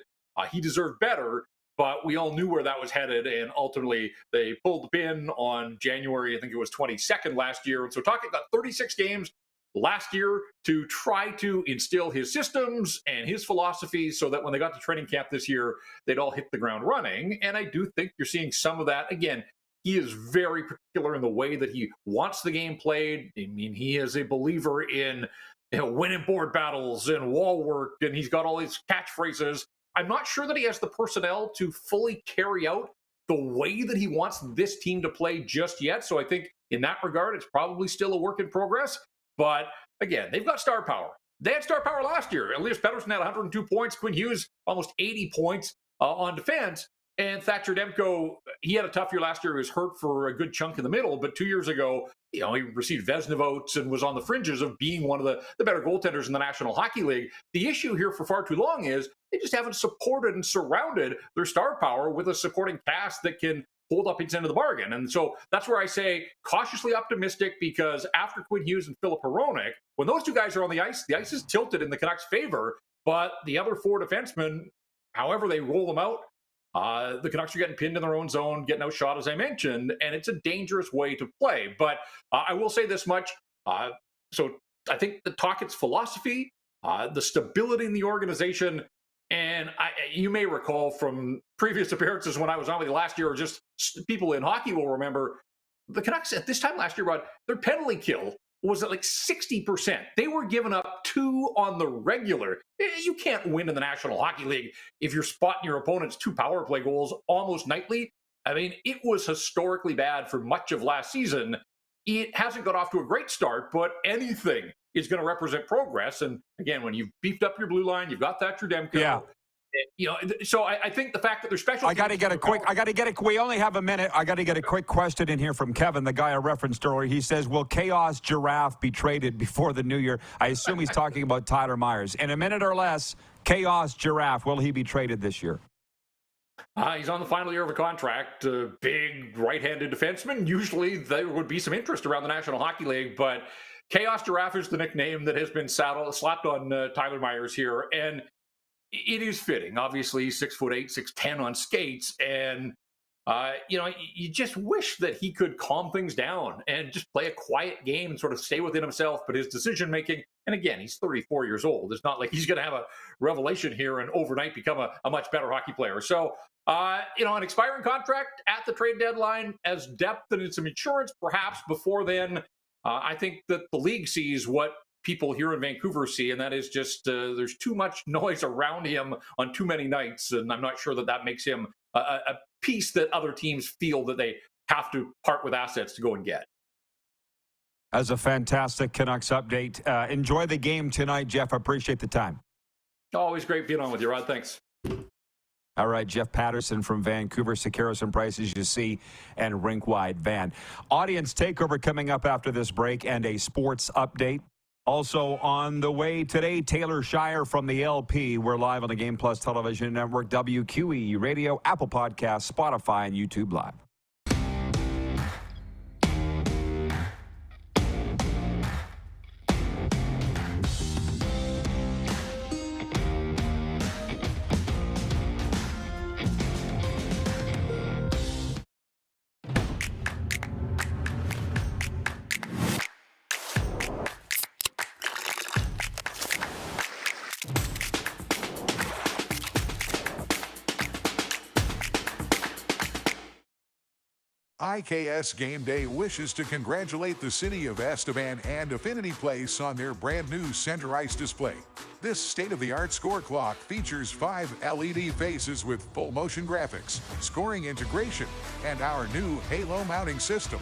He deserved better, but we all knew where that was headed. And ultimately, they pulled the pin on January, I think it was 22nd last year. And so Tocchet got 36 games last year to try to instill his systems and his philosophy so that when they got to training camp this year, they'd all hit the ground running. And I do think you're seeing some of that. Again, he is very particular in the way that he wants the game played. I mean, he is a believer in winning board battles and wall work, and he's got all these catchphrases. I'm not sure that he has the personnel to fully carry out the way that he wants this team to play just yet. So I think in that regard, it's probably still a work in progress. But again, they've got star power. They had star power last year. Elias Pettersson had 102 points. Quinn Hughes, almost 80 points on defense. And Thatcher Demko, he had a tough year last year. He was hurt for a good chunk in the middle. But 2 years ago, he received Vezina votes and was on the fringes of being one of the better goaltenders in the National Hockey League. The issue here for far too long is they just haven't supported and surrounded their star power with a supporting cast that can hold up its end of the bargain. And so that's where I say cautiously optimistic, because after Quinn Hughes and Philip Hronek, when those two guys are on the ice is tilted in the Canucks' favor. But the other four defensemen, however they roll them out, The Canucks are getting pinned in their own zone, getting outshot, as I mentioned, and it's a dangerous way to play. But I will say this much. So I think the Tocchet's philosophy, the stability in the organization, and you may recall from previous appearances when I was on with you last year, or just people in hockey will remember, the Canucks at this time last year, Rod, their penalty kill was at like 60%. They were giving up 2 on the regular. You can't win in the National Hockey League if you're spotting your opponent's 2 power play goals almost nightly. I mean, it was historically bad for much of last season. It hasn't got off to a great start, but anything is going to represent progress. And again, when you've beefed up your blue line, you've got that Trudemko. Yeah. You know, so I think the fact that they're special. I got to get we only have a minute. I got to get a quick question in here from Kevin, the guy I referenced earlier. He says, will Chaos Giraffe be traded before the new year? I assume he's talking about Tyler Myers. In a minute or less, Chaos Giraffe, will he be traded this year? He's on the final year of a contract. Big right-handed defenseman. Usually there would be some interest around the National Hockey League, but Chaos Giraffe is the nickname that has been slapped on Tyler Myers here. And it is fitting. Obviously, 6'8", 6'10" on skates, and you know, you just wish that he could calm things down and just play a quiet game and sort of stay within himself. But his decision making, and again, he's 34 years old. It's not like he's going to have a revelation here and overnight become a much better hockey player. So, you know, an expiring contract at the trade deadline, as depth and some insurance, perhaps before then. I think that the league sees what people here in Vancouver see, and that is just there's too much noise around him on too many nights, and I'm not sure that makes him a piece that other teams feel that they have to part with assets to go and get. As a fantastic Canucks update. Enjoy the game tonight, Jeff. I appreciate the time. Always great being on with you, Rod. Thanks. All right, Jeff Pedersen from Vancouver, Sekeros and Prices you see, and Rink-Wide Van. Audience takeover coming up after this break and a sports update. Also on the way today, Taylor Shire from the LP. We're live on the Game Plus Television Network, WQE Radio, Apple Podcasts, Spotify, and YouTube Live. IKS Game Day wishes to congratulate the city of Estevan and Affinity Place on their brand new center ice display. This state-of-the-art score clock features 5 LED faces with full motion graphics, scoring integration, and our new Halo mounting system.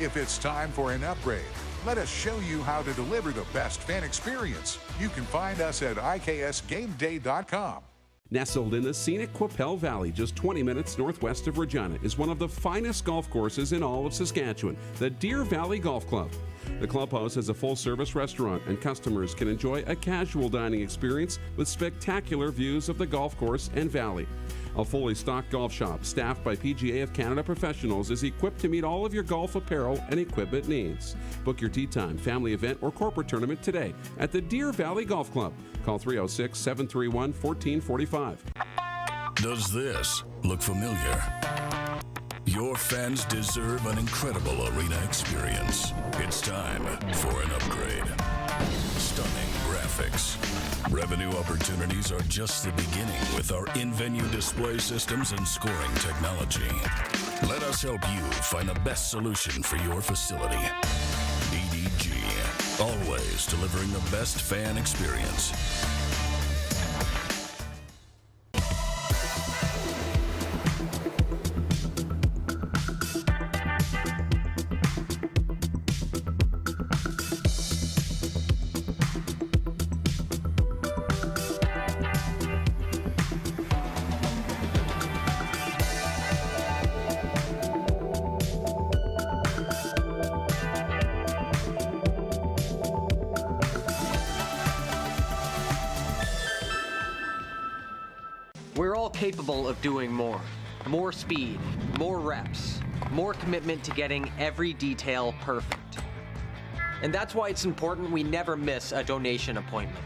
If it's time for an upgrade, let us show you how to deliver the best fan experience. You can find us at IKSGameDay.com. Nestled in the scenic Qu'Appelle Valley, just 20 minutes northwest of Regina, is one of the finest golf courses in all of Saskatchewan, the Deer Valley Golf Club. The clubhouse has a full-service restaurant, and customers can enjoy a casual dining experience with spectacular views of the golf course and valley. A fully stocked golf shop, staffed by PGA of Canada professionals, is equipped to meet all of your golf apparel and equipment needs. Book your tee time, family event, or corporate tournament today at the Deer Valley Golf Club. Call 306-731-1445. Does this look familiar? Your fans deserve an incredible arena experience. It's time for an upgrade. Stunning graphics. Revenue opportunities are just the beginning with our in-venue display systems and scoring technology. Let us help you find the best solution for your facility. EDG, always delivering the best fan experience. We're all capable of doing more. More speed, more reps, more commitment to getting every detail perfect. And that's why it's important we never miss a donation appointment.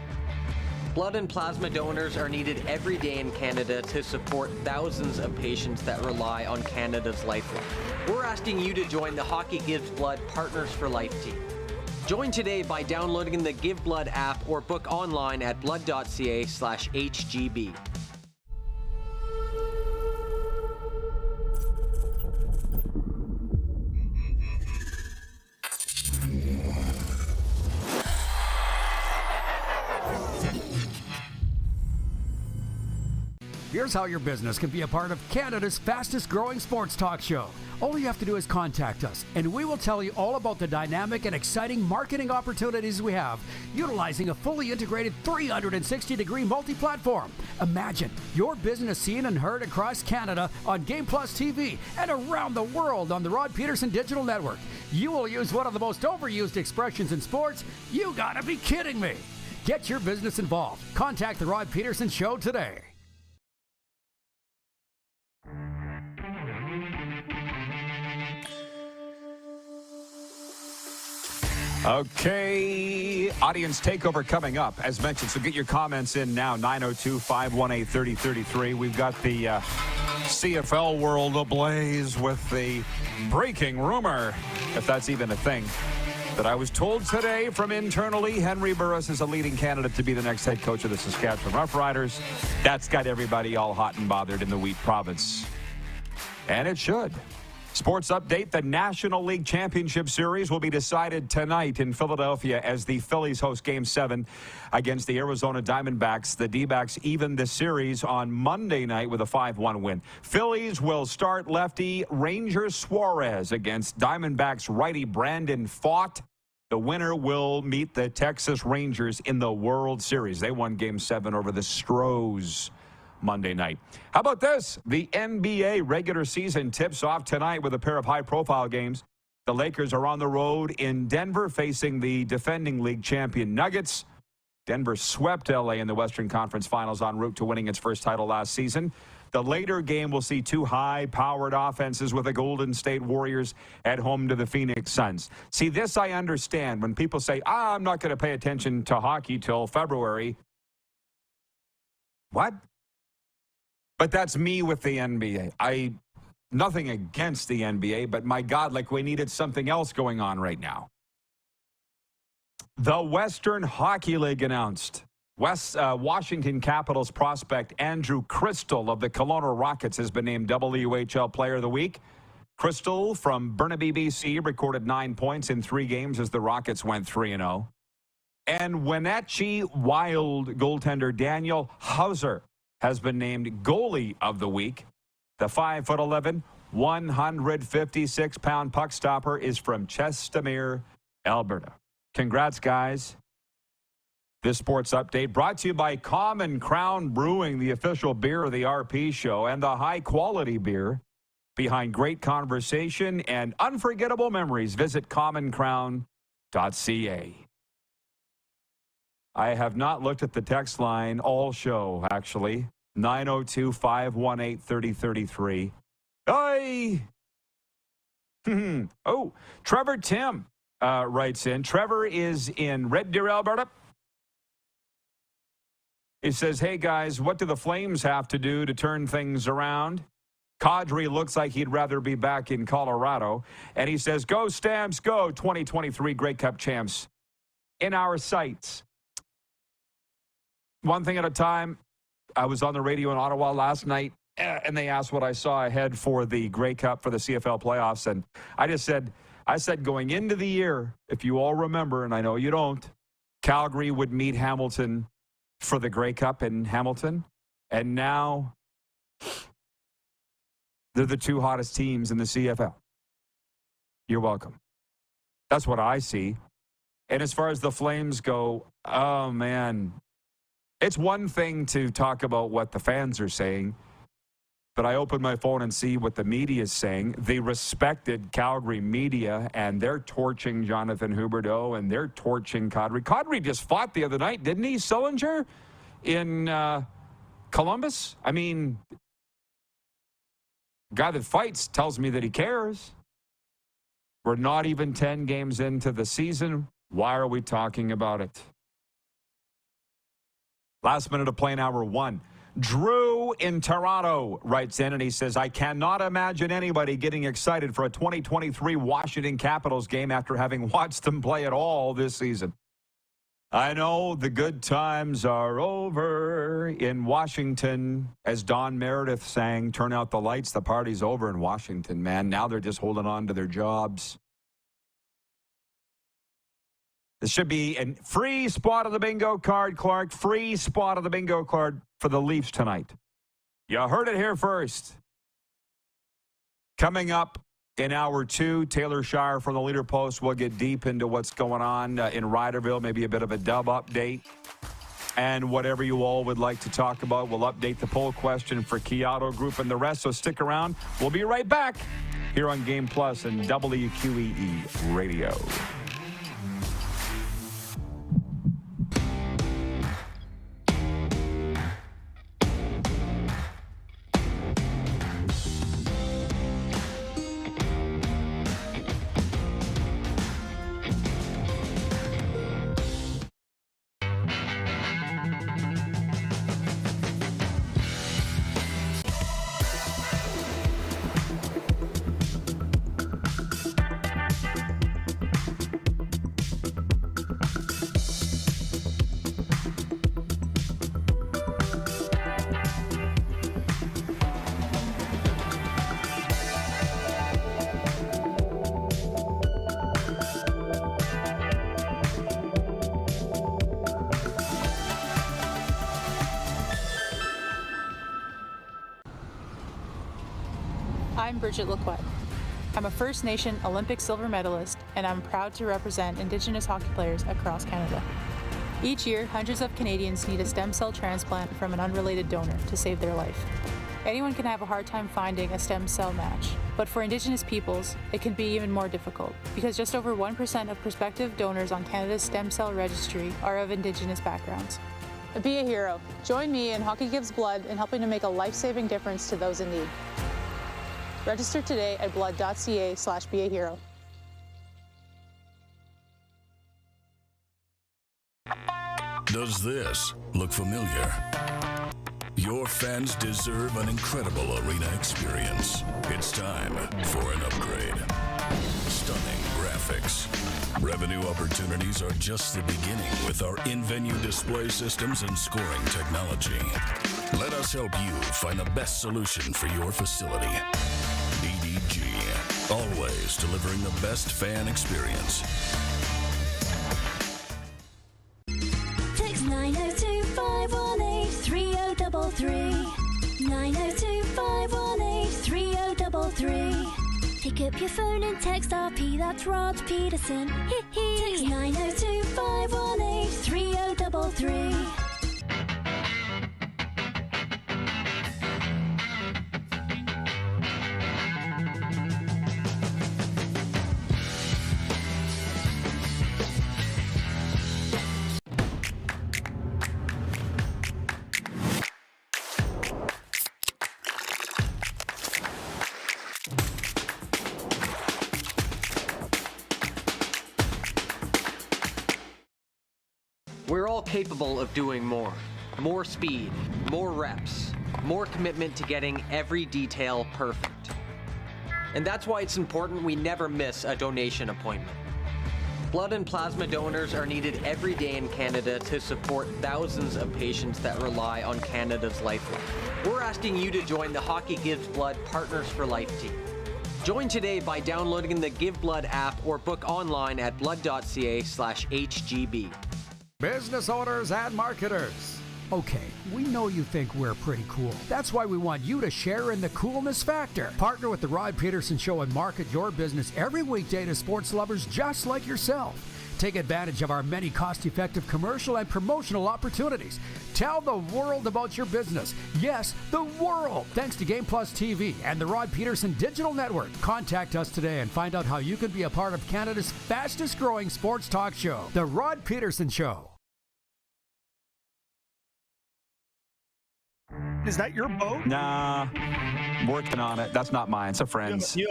Blood and plasma donors are needed every day in Canada to support thousands of patients that rely on Canada's lifeline. We're asking you to join the Hockey Gives Blood Partners for Life team. Join today by downloading the Give Blood app or book online at blood.ca/HGB. Here's how your business can be a part of Canada's fastest growing sports talk show. All you have to do is contact us, and we will tell you all about the dynamic and exciting marketing opportunities we have, utilizing a fully integrated 360-degree multi-platform. Imagine your business seen and heard across Canada on Game Plus TV and around the world on the Rod Pedersen Digital Network. You will use one of the most overused expressions in sports. You gotta be kidding me. Get your business involved. Contact the Rod Pedersen Show today. Okay, audience takeover coming up, as mentioned. So get your comments in now, 902-518-3033. We've got the CFL world ablaze with the breaking rumor, if that's even a thing, that I was told today from internally Henry Burris is a leading candidate to be the next head coach of the Saskatchewan Roughriders. That's got everybody all hot and bothered in the Wheat Province. And it should. Sports update, the National League Championship Series will be decided tonight in Philadelphia as the Phillies host Game 7 against the Arizona Diamondbacks. The D-backs even the series on Monday night with a 5-1 win. Phillies will start lefty Ranger Suarez against Diamondbacks righty Brandon Pfaadt. The winner will meet the Texas Rangers in the World Series. They won Game 7 over the Stros Monday night. How about this? The NBA regular season tips off tonight with a pair of high-profile games. The Lakers are on the road in Denver facing the defending league champion Nuggets. Denver swept LA in the Western Conference Finals en route to winning its first title last season. The later game will see two high-powered offenses with the Golden State Warriors at home to the Phoenix Suns. See, this I understand. When people say, I'm not going to pay attention to hockey till February. What? But that's me with the NBA. Nothing against the NBA, but my God, like we needed something else going on right now. The Western Hockey League announced Washington Capitals prospect Andrew Crystal of the Kelowna Rockets has been named WHL Player of the Week. Crystal from Burnaby, BC, recorded 9 points in 3 games as the Rockets went 3-0. And Wenatchee Wild goaltender Daniel Hauser has been named Goalie of the Week. The 5'11", 156-pound puck stopper is from Chestermere, Alberta. Congrats, guys. This sports update brought to you by Common Crown Brewing, the official beer of the RP show, and the high-quality beer behind great conversation and unforgettable memories. Visit commoncrown.ca. I have not looked at the text line all show, actually. 902-518-3033. Oh, Trevor Tim writes in. Trevor is in Red Deer, Alberta. He says, hey, guys, what do the Flames have to do to turn things around? Kadri looks like he'd rather be back in Colorado. And he says, go Stamps, go 2023 Grey Cup champs in our sights. One thing at a time. I was on the radio in Ottawa last night, and they asked what I saw ahead for the Grey Cup for the CFL playoffs. And I said going into the year, if you all remember, and I know you don't, Calgary would meet Hamilton for the Grey Cup in Hamilton. And now they're the 2 hottest teams in the CFL. You're welcome. That's what I see. And as far as the Flames go, oh, man. It's one thing to talk about what the fans are saying, but I open my phone and see what the media is saying. The respected Calgary media, and they're torching Jonathan Huberdeau, and they're torching Kadri. Kadri just fought the other night, didn't he, Sullinger, in Columbus? I mean, guy that fights tells me that he cares. We're not even 10 games into the season. Why are we talking about it? Last minute of play hour 1. Drew in Toronto writes in and he says, I cannot imagine anybody getting excited for a 2023 Washington Capitals game after having watched them play at all this season. I know the good times are over in Washington. As Don Meredith sang, turn out the lights, the party's over in Washington, man. Now they're just holding on to their jobs. This should be a free spot of the bingo card, Clark. Free spot of the bingo card for the Leafs tonight. You heard it here first. Coming up in hour 2, Taylor Shire from the Leader Post will get deep into what's going on in Ryderville, maybe a bit of a dub update. And whatever you all would like to talk about, we'll update the poll question for Key Auto Group and the rest. So stick around. We'll be right back here on Game Plus and WQEE Radio. I'm Bridget Lacquette. I'm a First Nation Olympic silver medalist, and I'm proud to represent Indigenous hockey players across Canada. Each year, hundreds of Canadians need a stem cell transplant from an unrelated donor to save their life. Anyone can have a hard time finding a stem cell match, but for Indigenous peoples, it can be even more difficult because just over 1% of prospective donors on Canada's stem cell registry are of Indigenous backgrounds. Be a hero. Join me in Hockey Gives Blood in helping to make a life-saving difference to those in need. Register today at blood.ca/beahero. Does this look familiar? Your fans deserve an incredible arena experience. It's time for an upgrade. Stunning graphics. Revenue opportunities are just the beginning with our in-venue display systems and scoring technology. Let us help you find the best solution for your facility. EDG, always delivering the best fan experience. Text 902-518-3033. 902-518-3033. Pick up your phone and text RP, that's Rod Pedersen. Text 902-518-3033. We're all capable of doing more. More speed, more reps, more commitment to getting every detail perfect. And that's why it's important we never miss a donation appointment. Blood and plasma donors are needed every day in Canada to support thousands of patients that rely on Canada's lifeline. We're asking you to join the Hockey Gives Blood Partners for Life team. Join today by downloading the Give Blood app or book online at blood.ca/HGB. Business owners and marketers. Okay, we know you think we're pretty cool. That's why we want you to share in the coolness factor. Partner with the Rod Pedersen Show and market your business every weekday to sports lovers just like yourself. Take advantage of our many cost-effective commercial and promotional opportunities. Tell the world about your business. Yes, the world. Thanks to Game Plus TV and the Rod Pedersen Digital Network. Contact us today and find out how you can be a part of Canada's fastest-growing sports talk show, The Rod Pedersen Show. Is that your boat? Nah, Working on it. That's not mine. It's a friend's. You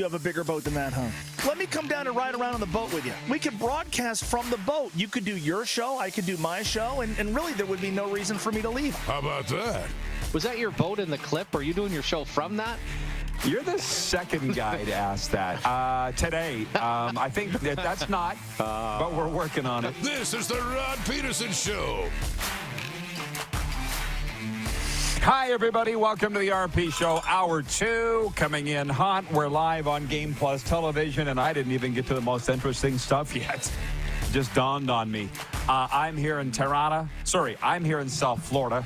have a bigger boat than that, huh? Let me come down and ride around on the boat with you. We could broadcast from the boat. You could do your show, I could do my show, and really there would be no reason for me to leave. How about that? Was that your boat in the clip? Are you doing your show from that? You're the second guy to ask that today. I think that's not, but we're working on it. This is the Rod Pedersen Show. Hi, everybody. Welcome to the RP Show. Hour 2 coming in hot. We're live on Game Plus Television, and I didn't even get to the most interesting stuff yet. Just dawned on me. I'm here in Tirana. Sorry, I'm here in South Florida.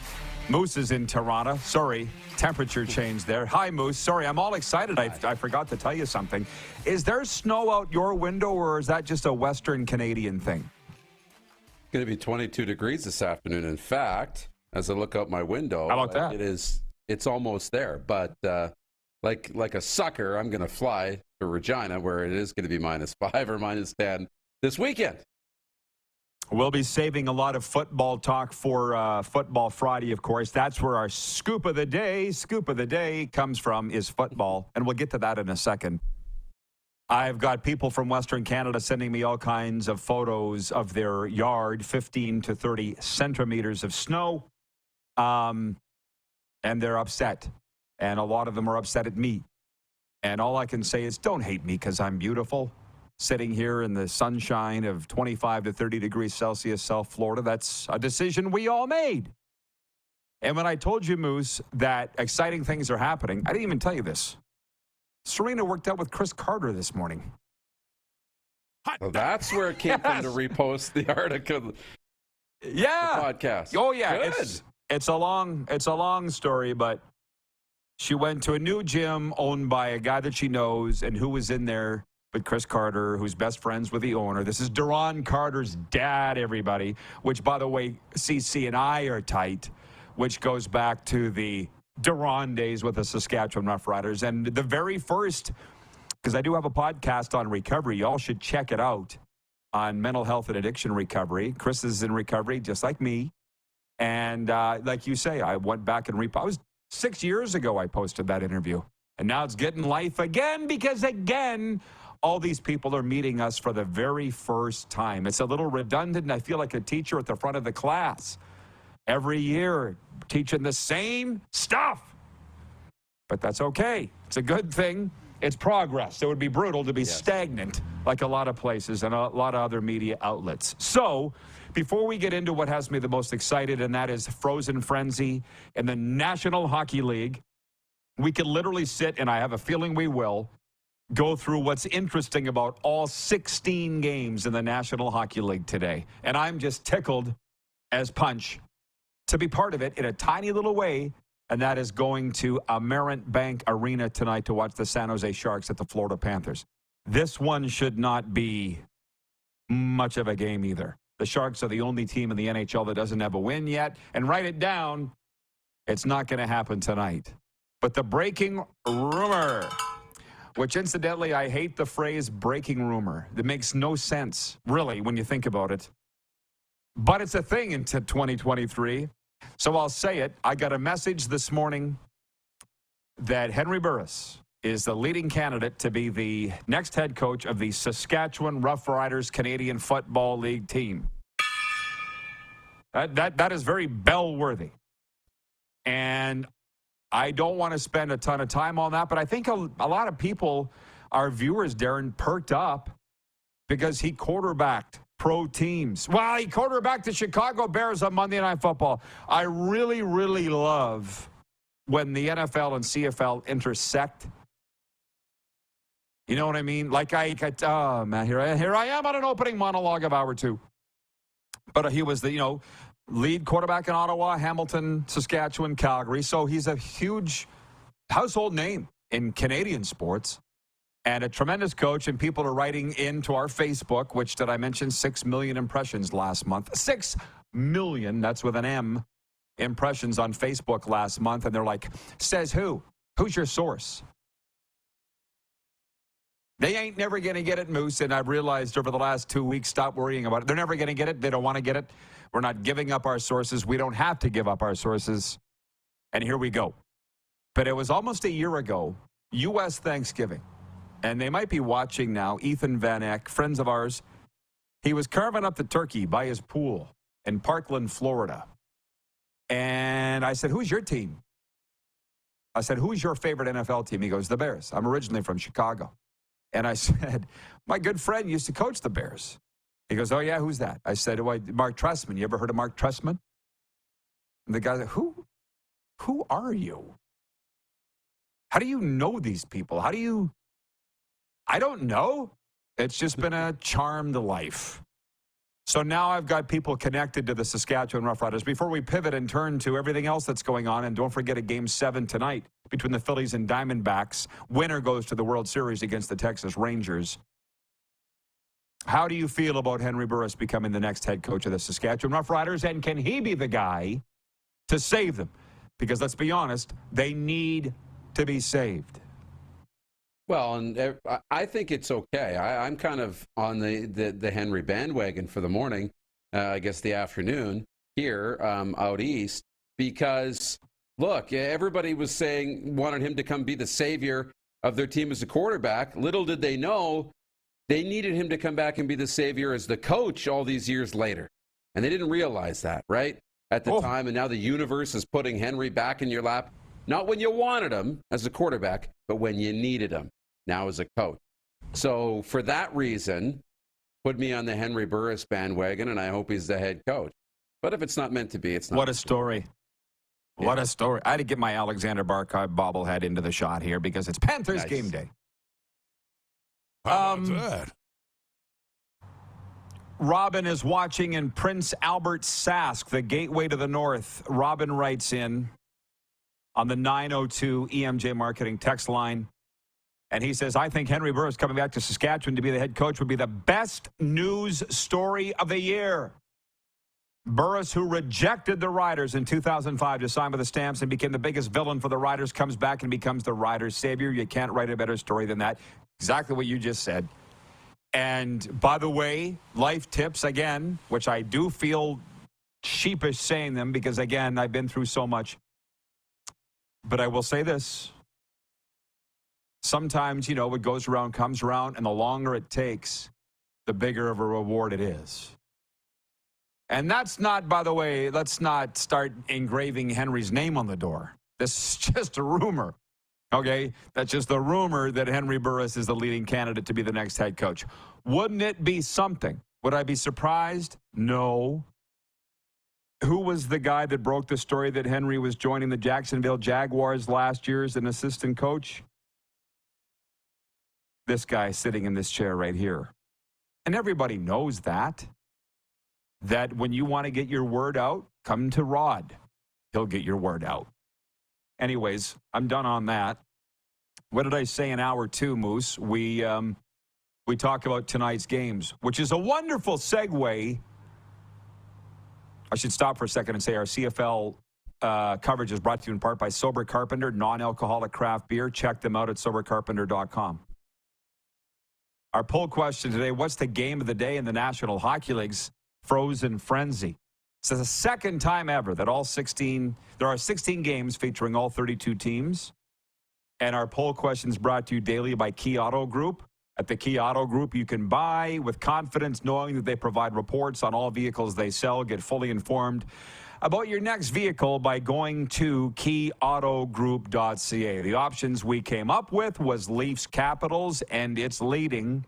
Moose is in Tirana. Sorry, temperature change there. Hi, Moose. Sorry, I'm all excited. I forgot to tell you something. Is there snow out your window, or is that just a Western Canadian thing? It's going to be 22 degrees this afternoon. In fact, as I look out my window, how about that? It's almost there. But like a sucker, I'm going to fly to Regina, where it is going to be -5 or -10 this weekend. We'll be saving a lot of football talk for Football Friday, of course. That's where our scoop of the day comes from, is football. And we'll get to that in a second. I've got people from Western Canada sending me all kinds of photos of their yard, 15 to 30 centimeters of snow. And they're upset. And a lot of them are upset at me. And all I can say is, don't hate me because I'm beautiful. Sitting here in the sunshine of 25 to 30 degrees Celsius, South Florida. That's a decision we all made. And when I told you, Moose, that exciting things are happening, I didn't even tell you this. Serena worked out with Chris Carter this morning. Well, that's where it came from to repost the article. Yeah. The podcast. Oh, yeah. Good. It's a long story, but she went to a new gym owned by a guy that she knows, and who was in there with Chris Carter, who's best friends with the owner. This is Duron Carter's dad, everybody, which, by the way, CC and I are tight, which goes back to the Duron days with the Saskatchewan Roughriders. And the very first, because I do have a podcast on recovery, y'all should check it out, on mental health and addiction recovery. Chris is in recovery, just like me. And like you say, I went back and I was 6 years ago I posted that interview. And now it's getting life again, because again, all these people are meeting us for the very first time. It's a little redundant. I feel like a teacher at the front of the class every year teaching the same stuff. But that's okay. It's a good thing. It's progress. It would be brutal to be stagnant like a lot of places and a lot of other media outlets. So before we get into what has me the most excited, and that is Frozen Frenzy in the National Hockey League, we could literally sit, and I have a feeling we will, go through what's interesting about all 16 games in the National Hockey League today. And I'm just tickled as punch to be part of it in a tiny little way, and that is going to Amerant Bank Arena tonight to watch the San Jose Sharks at the Florida Panthers. This one should not be much of a game either. The Sharks are the only team in the NHL that doesn't have a win yet. And write it down, it's not going to happen tonight. But the breaking rumor, which incidentally, I hate the phrase breaking rumor. It makes no sense, really, when you think about it. But it's a thing into 2023. So I'll say it. I got a message this morning that Henry Burris is the leading candidate to be the next head coach of the Saskatchewan Roughriders Canadian Football League team. That is very bell-worthy. And I don't want to spend a ton of time on that, but I think a lot of people, our viewers, Darren, perked up because he quarterbacked pro teams. Well, he quarterbacked the Chicago Bears on Monday Night Football. I really, really love when the NFL and CFL intersect. You know what I mean? Like oh man, here I am on an opening monologue of hour 2. But he was the, lead quarterback in Ottawa, Hamilton, Saskatchewan, Calgary. So he's a huge household name in Canadian sports and a tremendous coach. And people are writing into our Facebook, which did I mention 6 million impressions last month? 6 million, that's with an M, impressions on Facebook last month. And they're like, says who? Who's your source? They ain't never going to get it, Moose, and I've realized over the last 2 weeks, stop worrying about it. They're never going to get it. They don't want to get it. We're not giving up our sources. We don't have to give up our sources. And here we go. But it was almost a year ago, U.S. Thanksgiving. And they might be watching now. Ethan Van Eck, friends of ours, he was carving up the turkey by his pool in Parkland, Florida. And I said, who's your team? I said, who's your favorite NFL team? He goes, the Bears. I'm originally from Chicago. And I said, my good friend used to coach the Bears. He goes, oh, yeah, who's that? I said, oh, Mark Trestman. You ever heard of Mark Trestman? And the guy said, who are you? How do you know these people? I don't know. It's just been a charmed life. So now I've got people connected to the Saskatchewan Roughriders. Before we pivot and turn to everything else that's going on, and don't forget a Game 7 tonight between the Phillies and Diamondbacks. Winner goes to the World Series against the Texas Rangers. How do you feel about Henry Burris becoming the next head coach of the Saskatchewan Roughriders, and can he be the guy to save them? Because let's be honest, they need to be saved. Well, and I think it's okay. I'm kind of on the Henry bandwagon for the morning, I guess the afternoon here out east, because, look, everybody was saying, wanted him to come be the savior of their team as a quarterback. Little did they know they needed him to come back and be the savior as the coach all these years later. And they didn't realize that, right, at the time. And now the universe is putting Henry back in your lap, not when you wanted him as a quarterback, but when you needed him now as a coach. So for that reason, put me on the Henry Burris bandwagon, and I hope he's the head coach. But if it's not meant to be, it's not. What a story. Yeah. What a story. I had to get my Alexander Barkov bobblehead into the shot here because it's Panthers game day. How about that? Robin is watching in Prince Albert Sask, the gateway to the north. Robin writes in on the 902 EMJ Marketing text line. And he says, I think Henry Burris coming back to Saskatchewan to be the head coach would be the best news story of the year. Burris, who rejected the Riders in 2005 to sign with the Stamps and became the biggest villain for the Riders, comes back and becomes the Riders' savior. You can't write a better story than that. Exactly what you just said. And by the way, life tips again, which I do feel sheepish saying them because, again, I've been through so much. But I will say this. Sometimes, you know, what goes around comes around, and the longer it takes, the bigger of a reward it is. And that's not, by the way, let's not start engraving Henry's name on the door. This is just a rumor, okay? That's just the rumor that Henry Burris is the leading candidate to be the next head coach. Wouldn't it be something? Would I be surprised? No. Who was the guy that broke the story that Henry was joining the Jacksonville Jaguars last year as an assistant coach? This guy sitting in this chair right here. And everybody knows that when you want to get your word out, come to Rod. He'll get your word out. Anyways, I'm done on that. What did I say in hour 2, Moose? We talk about tonight's games, which is a wonderful segue. I should stop for a second and say our CFL coverage is brought to you in part by Sober Carpenter, non-alcoholic craft beer. Check them out at sobercarpenter.com. Our poll question today, what's the game of the day in the National Hockey League's Frozen Frenzy? It's the second time ever that there are 16 games featuring all 32 teams. And our poll question is brought to you daily by Key Auto Group. At the Key Auto Group, you can buy with confidence knowing that they provide reports on all vehicles they sell. Get fully informed about your next vehicle by going to keyautogroup.ca. The options we came up with was Leafs Capitals, and it's leading.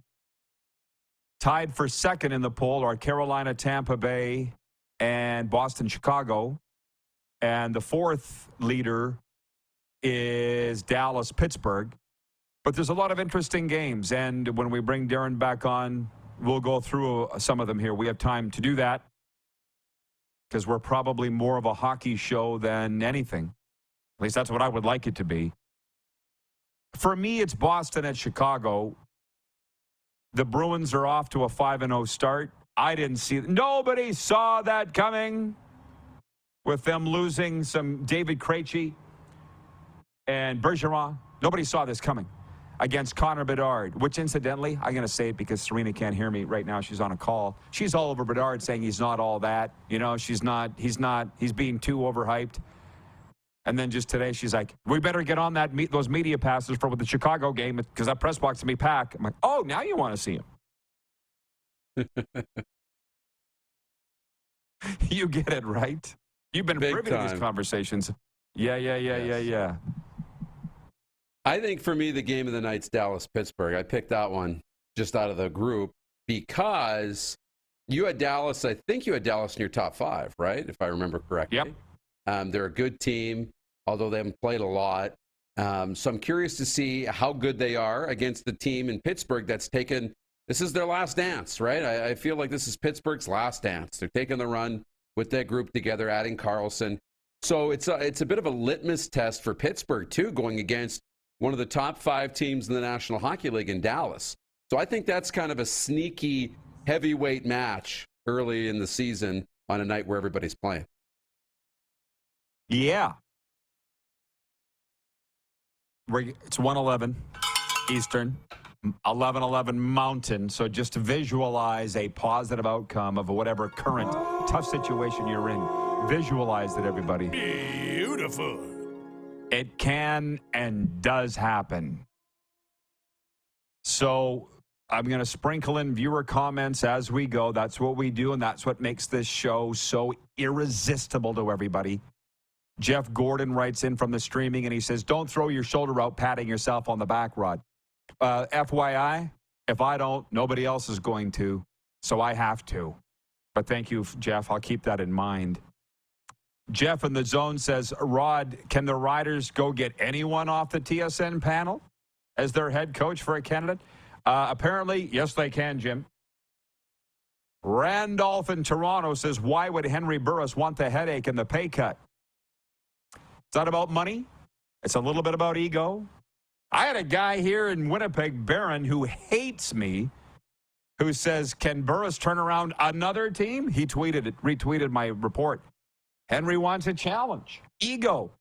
Tied for second in the poll are Carolina, Tampa Bay, and Boston, Chicago. And the fourth leader is Dallas, Pittsburgh. But there's a lot of interesting games, and when we bring Darren back on, we'll go through some of them here. We have time to do that because we're probably more of a hockey show than anything. At least that's what I would like it to be. For me, it's Boston at Chicago. The Bruins are off to a 5-0 start. I didn't see it. Nobody saw that coming with them losing some David Krejci and Bergeron. Nobody saw this coming against Connor Bedard, which incidentally, I'm going to say it because Serena can't hear me right now. She's on a call. She's all over Bedard saying he's not all that. You know, he's being too overhyped. And then just today, she's like, we better get on those media passes for the Chicago game because that press box will be packed. I'm like, oh, now you want to see him. You get it, right? You've been privy to these conversations. Yeah. I think for me, the game of the night's Dallas-Pittsburgh. I picked that one just out of the group because you had Dallas. I think you had Dallas in your top 5, right? If I remember correctly. Yep. They're a good team, although they haven't played a lot. So I'm curious to see how good they are against the team in Pittsburgh that's taken. This is their last dance, right? I feel like this is Pittsburgh's last dance. They're taking the run with that group together, adding Carlson. So it's a bit of a litmus test for Pittsburgh, too, going against one of the top 5 teams in the National Hockey League in Dallas. So I think that's kind of a sneaky heavyweight match early in the season on a night where everybody's playing. Yeah. It's 1:11 Eastern, 11:11 Mountain. So just to visualize a positive outcome of whatever current tough situation you're in. Visualize it, everybody. Beautiful. It can and does happen. So I'm going to sprinkle in viewer comments as we go. That's what we do, and that's what makes this show so irresistible to everybody. Jeff Gordon writes in from the streaming, and he says, don't throw your shoulder out patting yourself on the back, Rod. FYI, if I don't, nobody else is going to, so I have to. But thank you, Jeff. I'll keep that in mind. Jeff in the zone says, Rod, can the Riders go get anyone off the TSN panel as their head coach for a candidate? Apparently, yes, they can, Jim. Randolph in Toronto says, why would Henry Burris want the headache and the pay cut? It's not about money. It's a little bit about ego. I had a guy here in Winnipeg, Barron, who hates me, who says, can Burris turn around another team? He retweeted my report. Henry wants a challenge. Ego.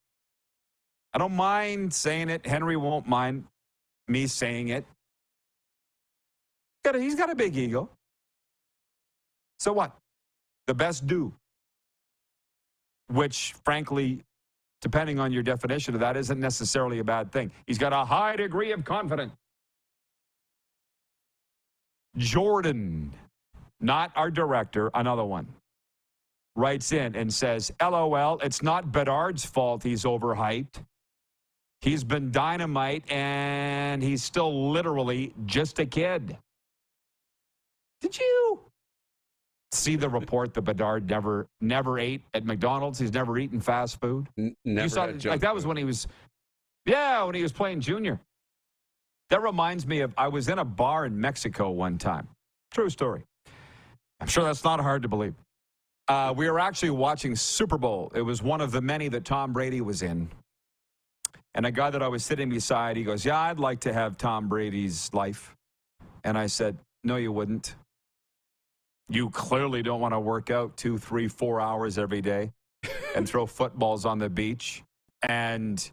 I don't mind saying it. Henry won't mind me saying it. He's got a big ego. So what? The best do. Which, frankly, depending on your definition of that, isn't necessarily a bad thing. He's got a high degree of confidence. Jordan, not our director, another one, writes in and says, LOL, it's not Bedard's fault he's overhyped. He's been dynamite, and he's still literally just a kid. Did you see the report that Bedard never ate at McDonald's? He's never eaten fast food. Never saw, had like that was when he was, when he was playing junior. That reminds me of, I was in a bar in Mexico one time. True story. I'm sure that's not hard to believe. We were actually watching Super Bowl. It was one of the many that Tom Brady was in. And a guy that I was sitting beside, he goes, yeah, I'd like to have Tom Brady's life. And I said, no, you wouldn't. You clearly don't want to work out 2, 3, 4 hours every day and throw footballs on the beach and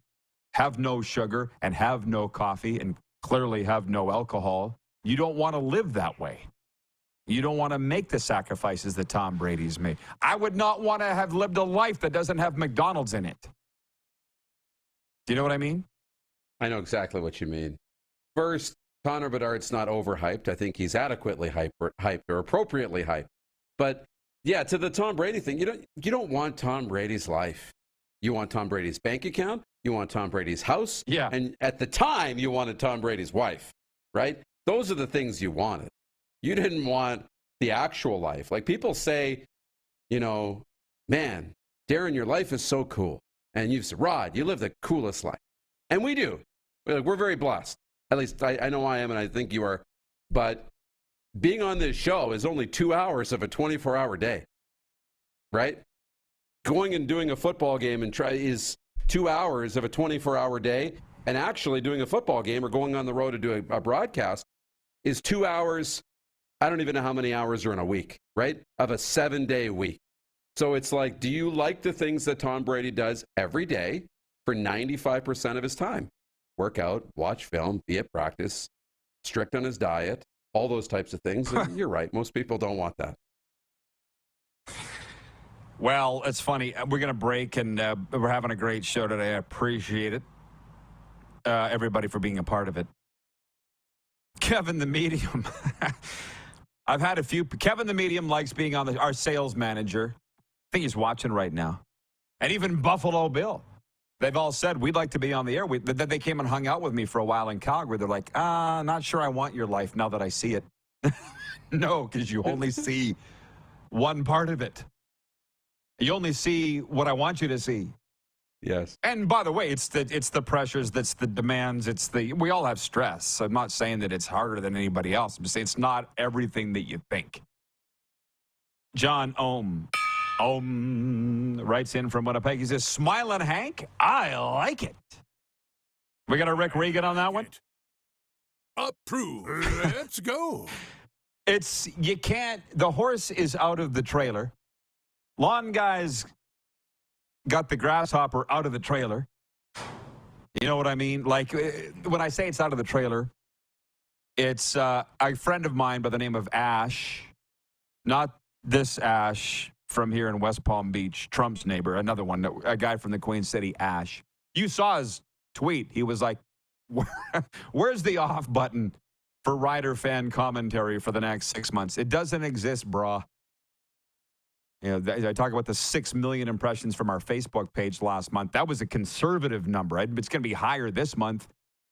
have no sugar and have no coffee and clearly have no alcohol. You don't want to live that way. You don't want to make the sacrifices that Tom Brady's made. I would not want to have lived a life that doesn't have McDonald's in it. Do you know what I mean? I know exactly what you mean. First, Connor Bedard's not overhyped. I think he's adequately hyped or appropriately hyped. But yeah, to the Tom Brady thing, you don't want Tom Brady's life. You want Tom Brady's bank account. You want Tom Brady's house. Yeah. And at the time, you wanted Tom Brady's wife, right? Those are the things you wanted. You didn't want the actual life. Like people say, man, Darren, your life is so cool. And you've said, Rod, you live the coolest life. And we do. We're very blessed. At least I know I am, and I think you are. But being on this show is only 2 hours of a 24-hour day, right? Going and doing a football game is 2 hours of a 24-hour day, and actually doing a football game or going on the road to do a broadcast is 2 hours. I don't even know how many hours are in a week, right? Of a 7-day week. So it's like, do you like the things that Tom Brady does every day for 95% of his time? Work out, watch film, be at practice, strict on his diet, all those types of things. And you're right. Most people don't want that. Well, it's funny. We're going to break, and we're having a great show today. I appreciate it. Everybody for being a part of it. Kevin the Medium. I've had a few. Kevin the Medium likes being on our sales manager. I think he's watching right now. And even Buffalo Bill. They've all said, we'd like to be on the air. They came and hung out with me for a while in Calgary. They're like, not sure I want your life now that I see it. No, because you only see one part of it. You only see what I want you to see. Yes. And by the way, it's the pressures, that's the demands, we all have stress. I'm not saying that it's harder than anybody else. I'm just saying it's not everything that you think. John Ohm writes in from Winnipeg. He says, Smiling Hank, I like it. We got a Rick Regan on that one? Approved. Let's go. The horse is out of the trailer. Lawn guys got the grasshopper out of the trailer. You know what I mean? Like, when I say it's out of the trailer, it's a friend of mine by the name of Ash, not this Ash from here in West Palm Beach, Trump's neighbor, another one, a guy from the Queen City, Ash. You saw his tweet. He was like, where's the off button for Rider fan commentary for the next 6 months? It doesn't exist, brah. You know, I talk about the 6 million impressions from our Facebook page last month. That was a conservative number. It's going to be higher this month.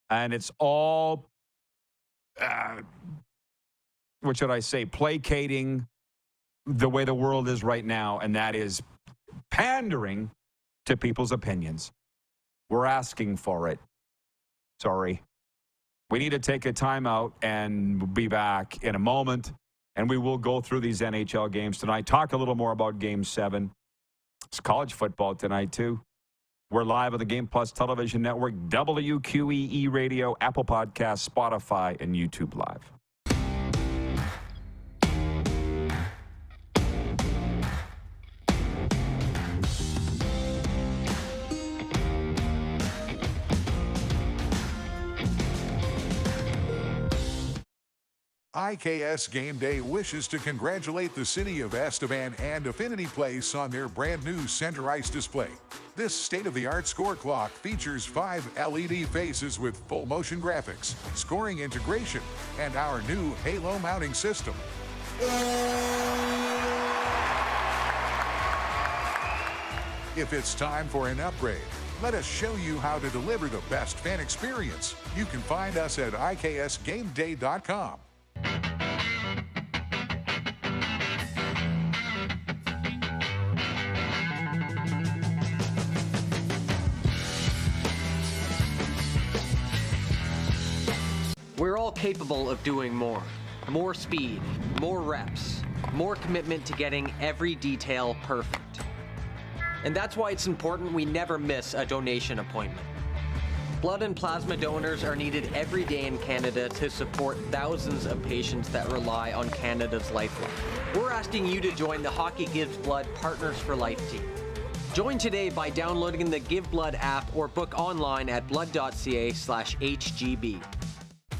And it's all, what should I say, placating the way the world is right now. And that is pandering to people's opinions. We're asking for it. Sorry. We need to take a timeout and be back in a moment. And we will go through these NHL games tonight. Talk a little more about Game 7. It's college football tonight, too. We're live on the Game Plus Television Network, WQEE Radio, Apple Podcasts, Spotify, and YouTube Live. IKS Game Day wishes to congratulate the city of Estevan and Affinity Place on their brand new center ice display. This state-of-the-art score clock features 5 LED faces with full motion graphics, scoring integration, and our new Halo mounting system. If it's time for an upgrade, let us show you how to deliver the best fan experience. You can find us at IKSGameDay.com. We're all capable of doing more. More speed, more reps, more commitment to getting every detail perfect. And that's why it's important we never miss a donation appointment. Blood and plasma donors are needed every day in Canada to support thousands of patients that rely on Canada's lifeline. We're asking you to join the Hockey Gives Blood Partners for Life team. Join today by downloading the Give Blood app or book online at blood.ca/HGB.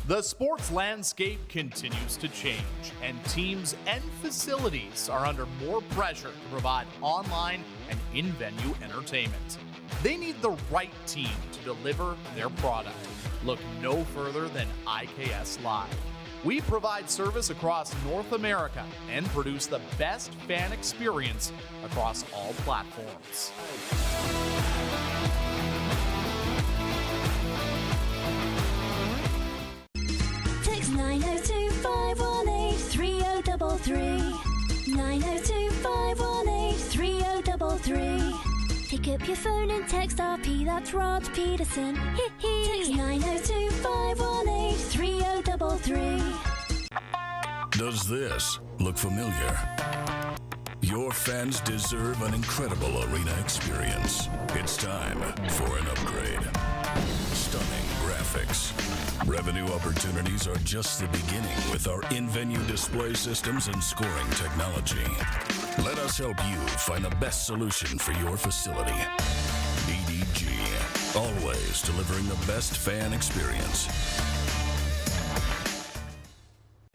The sports landscape continues to change, and teams and facilities are under more pressure to provide online and in-venue entertainment. They need the right team to deliver their product. Look no further than IKS Live. We provide service across North America and produce the best fan experience across all platforms. Text 902-518-3033. 902-518-3033. Pick up your phone and text RP, that's Rod Pedersen. Text 902-518-3033. Does this look familiar? Your fans deserve an incredible arena experience. It's time for an upgrade. Stunning graphics. Revenue opportunities are just the beginning with our in-venue display systems and scoring technology. Let us help you find the best solution for your facility. BDG, always delivering the best fan experience.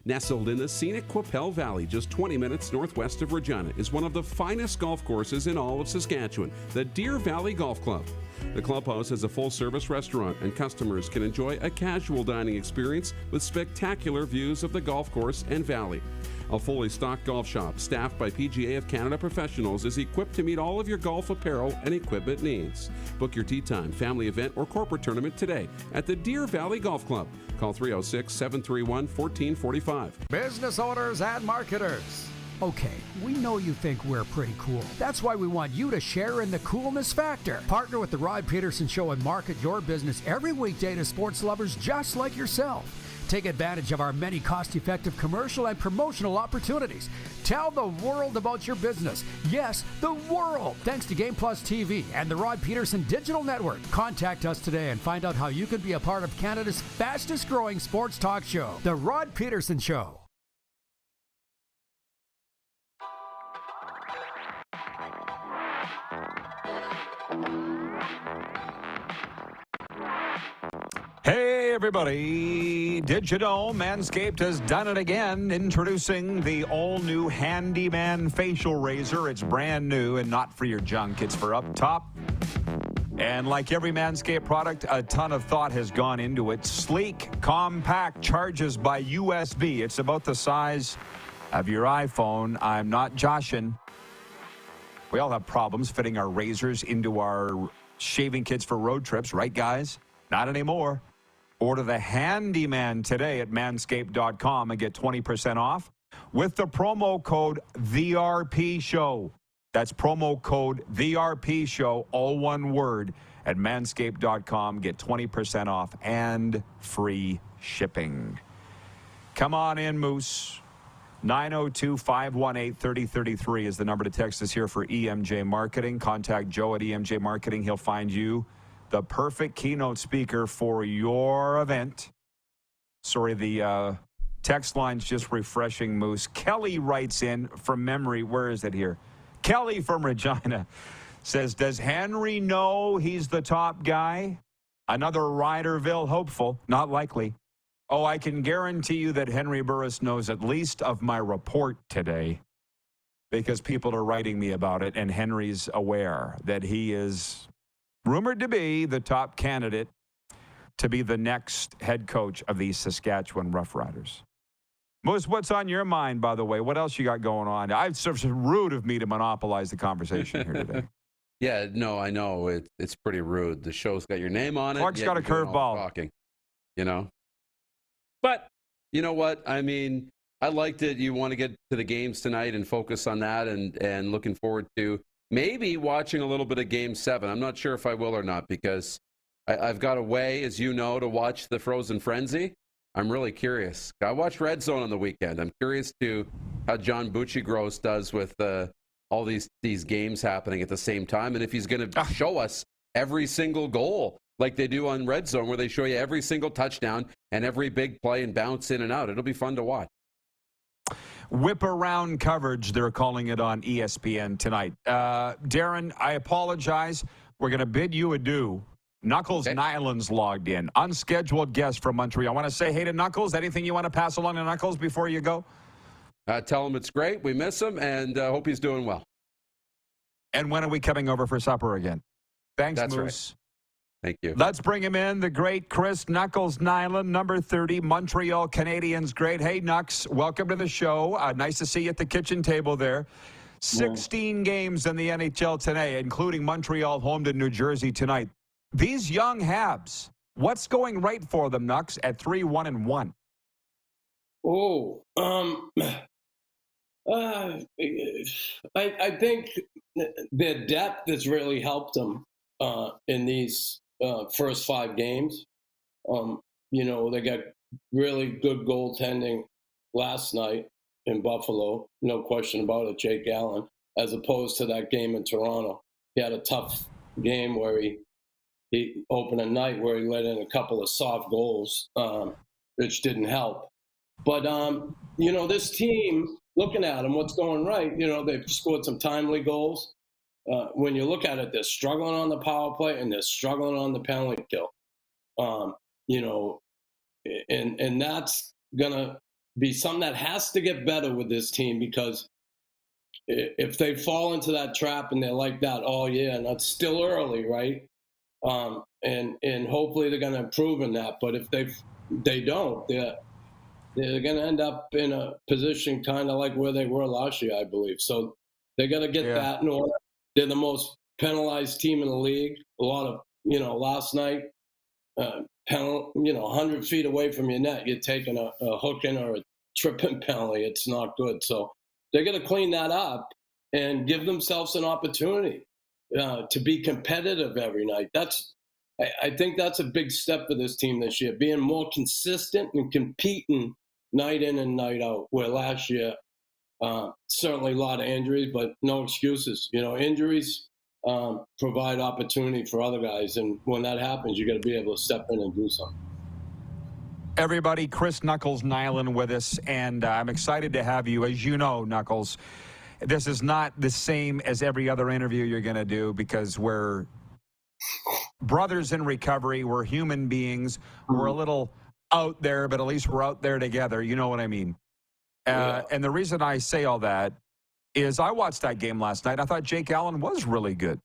Nestled in the scenic Qu'Appelle Valley, just 20 minutes northwest of Regina, is one of the finest golf courses in all of Saskatchewan, the Deer Valley Golf Club. The clubhouse has a full-service restaurant, and customers can enjoy a casual dining experience with spectacular views of the golf course and valley. A fully stocked golf shop, staffed by PGA of Canada professionals, is equipped to meet all of your golf apparel and equipment needs. Book your tee time, family event, or corporate tournament today at the Deer Valley Golf Club. Call 306-731-1445. Business owners and marketers. Okay, we know you think we're pretty cool. That's why we want you to share in the coolness factor. Partner with the Rod Pedersen Show and market your business every weekday to sports lovers just like yourself. Take advantage of our many cost-effective commercial and promotional opportunities. Tell the world about your business. Yes, the world. Thanks to Game Plus TV and the Rod Pedersen Digital Network. Contact us today and find out how you can be a part of Canada's fastest-growing sports talk show, The Rod Pedersen Show. Hey, everybody. Did you know Manscaped has done it again, introducing the all-new Handyman facial razor. It's brand new and not for your junk. It's for up top. And like every Manscaped product, a ton of thought has gone into it. Sleek, compact, charges by USB. It's about the size of your iPhone. I'm not joshing. We all have problems fitting our razors into our shaving kits for road trips, right, guys? Not anymore. Order the Handyman today at manscaped.com and get 20% off with the promo code TheRPShow. That's promo code TheRPShow, all one word, at manscaped.com. Get 20% off and free shipping. Come on in, Moose. 902-518-3033 is the number to text us here for EMJ Marketing. Contact Joe at EMJ Marketing. He'll find you the perfect keynote speaker for your event. Sorry, the text line's just refreshing, Moose. Kelly writes in from memory. Where is it here? Kelly from Regina says, does Henry know he's the top guy? Another Ryderville hopeful. Not likely. Oh, I can guarantee you that Henry Burris knows at least of my report today because people are writing me about it, and Henry's aware that he is rumored to be the top candidate to be the next head coach of the Saskatchewan Roughriders. Moose, what's on your mind, by the way? What else you got going on? It's sort of rude of me to monopolize the conversation here today. Yeah, no, I know. It's pretty rude. The show's got your name on it. Clark's got a curveball. Talking, you know? But you know what? I mean, I liked it. You want to get to the games tonight and focus on that, and looking forward to maybe watching a little bit of Game 7. I'm not sure if I will or not because I've got a way, as you know, to watch the Frozen Frenzy. I'm really curious. I watched Red Zone on the weekend. I'm curious to how John Bucci-Gross does with all these games happening at the same time, and if he's going to show us every single goal like they do on Red Zone, where they show you every single touchdown and every big play and bounce in and out. It'll be fun to watch. Whip around coverage, they're calling it on ESPN tonight. Darren, I apologize. We're going to bid you adieu. Knuckles Nyland's logged in. Unscheduled guest from Montreal. I want to say hey to Knuckles. Anything you want to pass along to Knuckles before you go? Tell him it's great. We miss him, and hope he's doing well. And when are we coming over for supper again? Thanks, That's Moose. Right. Thank you. Let's bring him in, the great Chris Knuckles Nyland, number 30, Montreal Canadiens great. Hey, Knux, welcome to the show. Nice to see you at the kitchen table there. 16 games in the NHL today, including Montreal home to New Jersey tonight. These young Habs, what's going right for them, Knux, at 3-1-1? I think their depth has really helped them in these first 5 games. They got really good goaltending last night in Buffalo, no question about it, Jake Allen, as opposed to that game in Toronto. He had a tough game where he opened a night where he let in a couple of soft goals, which didn't help. But, this team, looking at them, what's going right, they've scored some timely goals. When you look at it, they're struggling on the power play and they're struggling on the penalty kill. And that's going to be something that has to get better with this team, because if they fall into that trap and they're like that all year, and it's still early, right? And hopefully they're going to improve in that. But if they don't, they're going to end up in a position kind of like where they were last year, I believe. So they got to get that in order. They're the most penalized team in the league. A lot of, last night, 100 feet away from your net, you're taking a hooking or a tripping penalty. It's not good. So they're going to clean that up and give themselves an opportunity to be competitive every night. I think that's a big step for this team this year, being more consistent and competing night in and night out, where last year, certainly a lot of injuries, but no excuses. Injuries provide opportunity for other guys, and when that happens, you got to be able to step in and do something. Everybody, Chris Knuckles Nyland with us, and I'm excited to have you. As you know, Knuckles, this is not the same as every other interview you're going to do, because we're brothers in recovery. We're human beings. We're a little out there, but at least we're out there together. You know what I mean? And the reason I say all that is I watched that game last night. I thought Jake Allen was really good.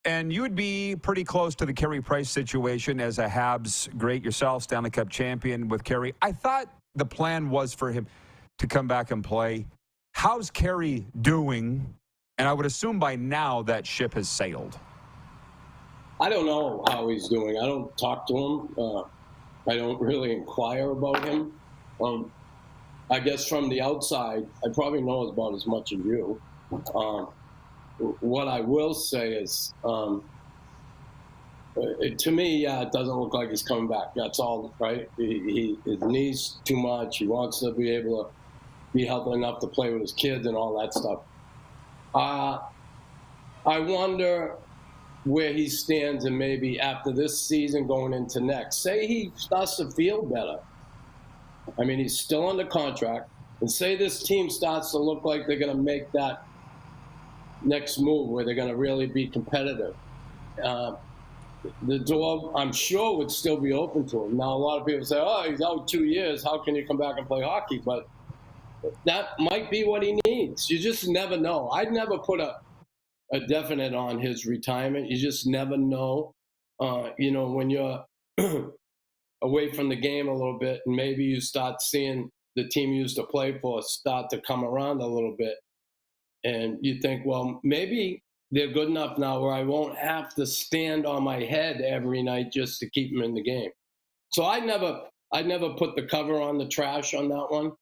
And you would be pretty close to the Carey Price situation as a Habs great yourself, Stanley Cup champion with Carey. I thought the plan was for him to come back and play. How's Carey doing? And I would assume by now that ship has sailed. I don't know how he's doing. I don't talk to him. I don't really inquire about him. I guess from the outside, I probably know about as much as you. What I will say is, to me, it doesn't look like he's coming back. That's all, right? His knees too much. He wants to be able to be healthy enough to play with his kids and all that stuff. I wonder where he stands, and maybe after this season going into next. Say he starts to feel better. I mean, he's still under contract. And say this team starts to look like they're going to make that next move where they're going to really be competitive. The door, I'm sure, would still be open to him. Now, a lot of people say, oh, he's out 2 years. How can you come back and play hockey? But that might be what he needs. You just never know. I'd never put a definite on his retirement. You just never know. When you're away from the game a little bit, and maybe you start seeing the team you used to play for start to come around a little bit. And you think, well, maybe they're good enough now where I won't have to stand on my head every night just to keep them in the game. So I'd never put the cover on the trash on that one.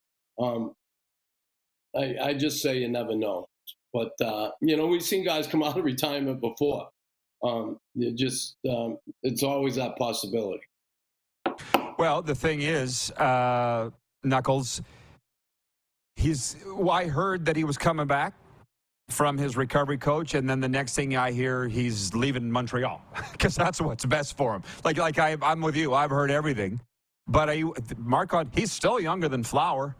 I just say you never know. But, we've seen guys come out of retirement before. It's always that possibility. Well, the thing is, Knuckles, I heard that he was coming back from his recovery coach, and then the next thing I hear, he's leaving Montreal because that's what's best for him. I'm with you. I've heard everything. But Mark-on, he's still younger than Flower,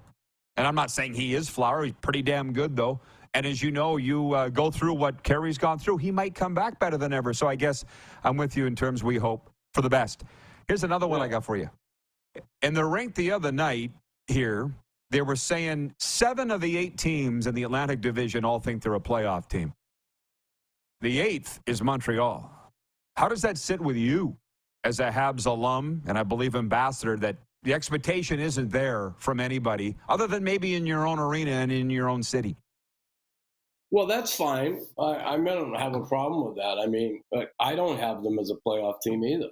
and I'm not saying he is Flower. He's pretty damn good, though. And as you know, you go through what Carey's gone through, he might come back better than ever. So I guess I'm with you in terms we hope for the best. Here's another one I got for you. In the rink the other night here, they were saying 7 of the 8 teams in the Atlantic Division all think they're a playoff team. The 8th is Montreal. How does that sit with you as a Habs alum and I believe ambassador, that the expectation isn't there from anybody other than maybe in your own arena and in your own city? Well, that's fine. I don't have a problem with that. I mean, I don't have them as a playoff team either.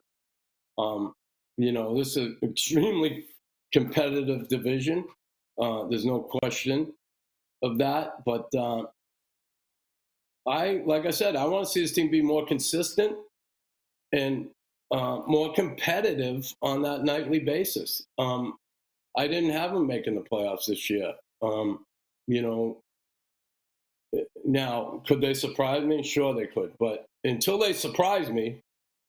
This is an extremely competitive division. There's no question of that. But like I said, I want to see this team be more consistent and more competitive on that nightly basis. I didn't have them making the playoffs this year. Now, could they surprise me? Sure they could. But until they surprise me,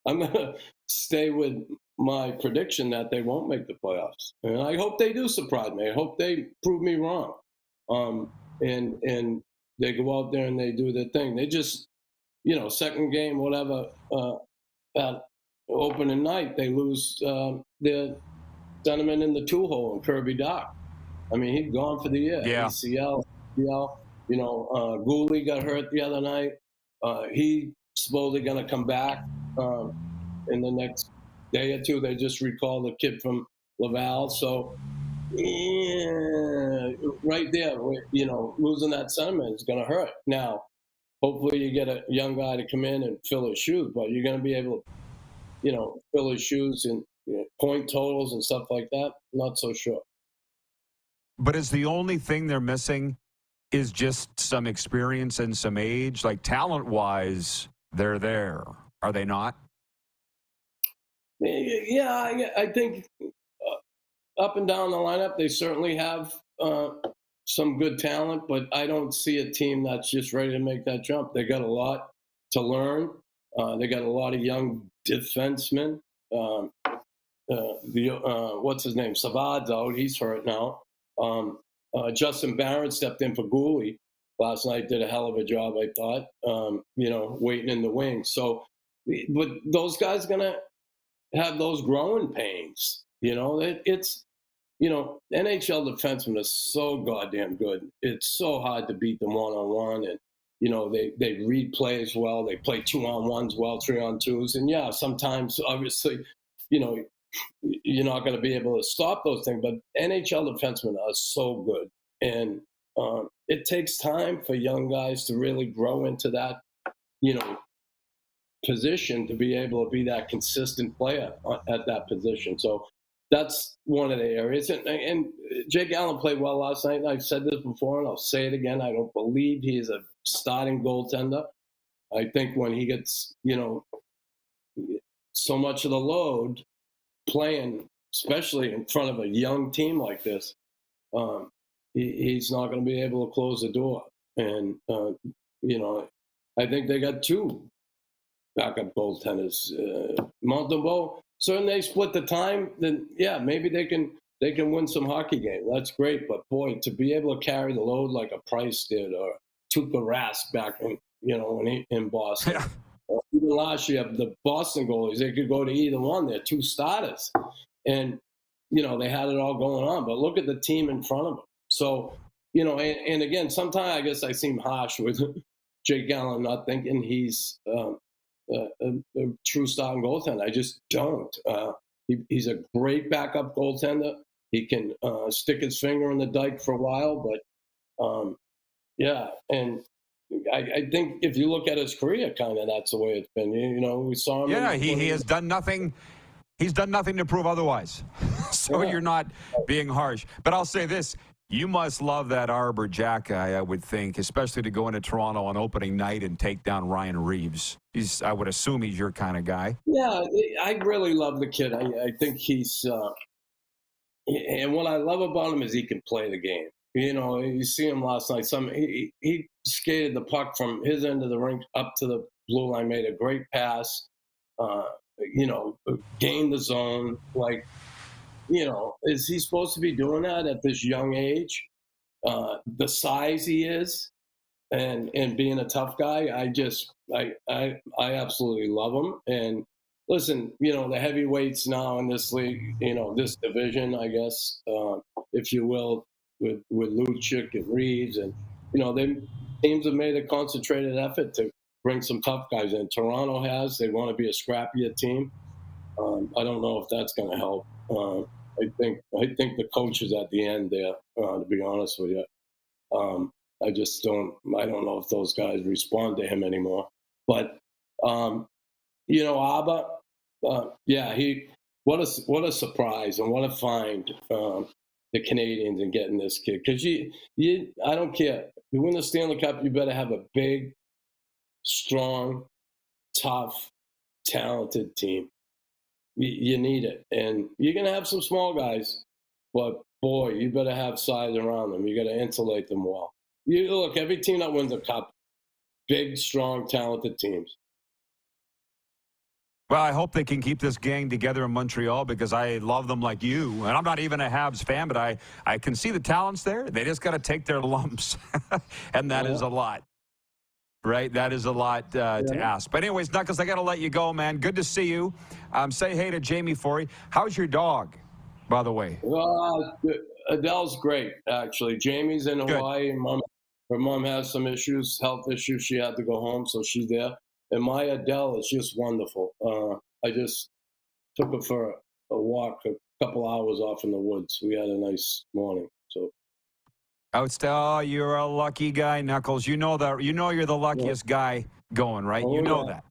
I'm going to stay with my prediction that they won't make the playoffs. And I hope they do surprise me. I hope they prove me wrong. And they go out there and they do their thing. They just, second game, whatever, that opening night, they lose their sentiment in the 2-hole in Kirby Dock. I mean, he's gone for the year. Yeah. ACL, ACL. You know, Gooley got hurt the other night. He's supposedly going to come back in the next day or two. They just recalled the kid from Laval. So, yeah, right there, you know, losing that sentiment is going to hurt. Now, hopefully you get a young guy to come in and fill his shoes, but you're going to be able to, you know, fill his shoes and point totals and stuff like that. Not so sure. But is the only thing they're missing is just some experience and some age? Like talent-wise, they're there. Are they not? Yeah, I think up and down the lineup, they certainly have some good talent, but I don't see a team that's just ready to make that jump. They got a lot to learn. They got a lot of young defensemen. What's his name? Savard's out. He's hurt now. Justin Barron stepped in for Gooley last night. Did a hell of a job, I thought. You know, waiting in the wings. So, but those guys are gonna have those growing pains. You know, it's, you know, NHL defensemen are so goddamn good. It's so hard to beat them one-on-one. And, you know, they read plays well. They play 2-on-1s well, 3-on-2s. And, yeah, sometimes, obviously, you know, you're not going to be able to stop those things. But NHL defensemen are so good. And it takes time for young guys to really grow into that, you know, position, to be able to be that consistent player at that position. So that's one of the areas. And Jake Allen played well last night. And I've said this before, and I'll say it again. I don't believe he is a starting goaltender. I think when he gets, you know, so much of the load playing, especially in front of a young team like this, he's not going to be able to close the door. And, you know, I think they got two backup goaltenders. Montembeault, certainly they split the time, then yeah, maybe they can win some hockey games. That's great, but boy, to be able to carry the load like a Price did, or Tuukka Rask back in, you know, in Boston. Even last year, the Boston goalies, they could go to either one. They're two starters, and you know they had it all going on. But look at the team in front of them. So, you know, and again, sometimes I guess I seem harsh with Jake Allen, not thinking he's a true starting goaltender. I just don't. He's a great backup goaltender. He can stick his finger in the dike for a while, but yeah. And I think if you look at his career, kind of that's the way it's been. You know, we saw him. Yeah, he has done nothing. He's done nothing to prove otherwise. So you're not being harsh. But I'll say this. You must love that Arbor jacket, I would think, especially to go into Toronto on opening night and take down Ryan Reeves. I would assume he's your kind of guy. Yeah, I really love the kid. I think he's and what I love about him is he can play the game. You know, you see him last night. He skated the puck from his end of the rink up to the blue line, made a great pass, you know, gained the zone. Like, you know, is he supposed to be doing that at this young age? The size he is and being a tough guy, I absolutely love him. And listen, you know, the heavyweights now in this league, you know, this division, I guess, if you will, with Lucic and Reeves, and, you know, teams have made a concentrated effort to bring some tough guys in. Toronto has. They want to be a scrappier team. I don't know if that's going to help. I think the coach is at the end there, to be honest with you. I don't know if those guys respond to him anymore. But, you know, Abba, yeah, what a surprise and what a find, the Canadians in getting this kid. Because I don't care. You win the Stanley Cup, you better have a big, strong, tough, talented team. You need it. And you're going to have some small guys, but boy, you better have size around them. You got to insulate them well. Look, every team that wins a cup, big, strong, talented teams. Well, I hope they can keep this gang together in Montreal, because I love them like you. And I'm not even a Habs fan, but I can see the talents there. They just got to take their lumps. And that is a lot. Right? That is a lot to ask. But anyways, Knuckles, I got to let you go, man. Good to see you. Say hey to Jamie Forey. How's your dog, by the way? Adele's great, actually. Jamie's in Hawaii. Her mom has some issues, health issues. She had to go home, so she's there. And my Adele is just wonderful. I just took her for a walk a couple hours off in the woods. We had a nice morning. So. You're a lucky guy, Knuckles. You know that. You know you're the luckiest guy going, right? You know that.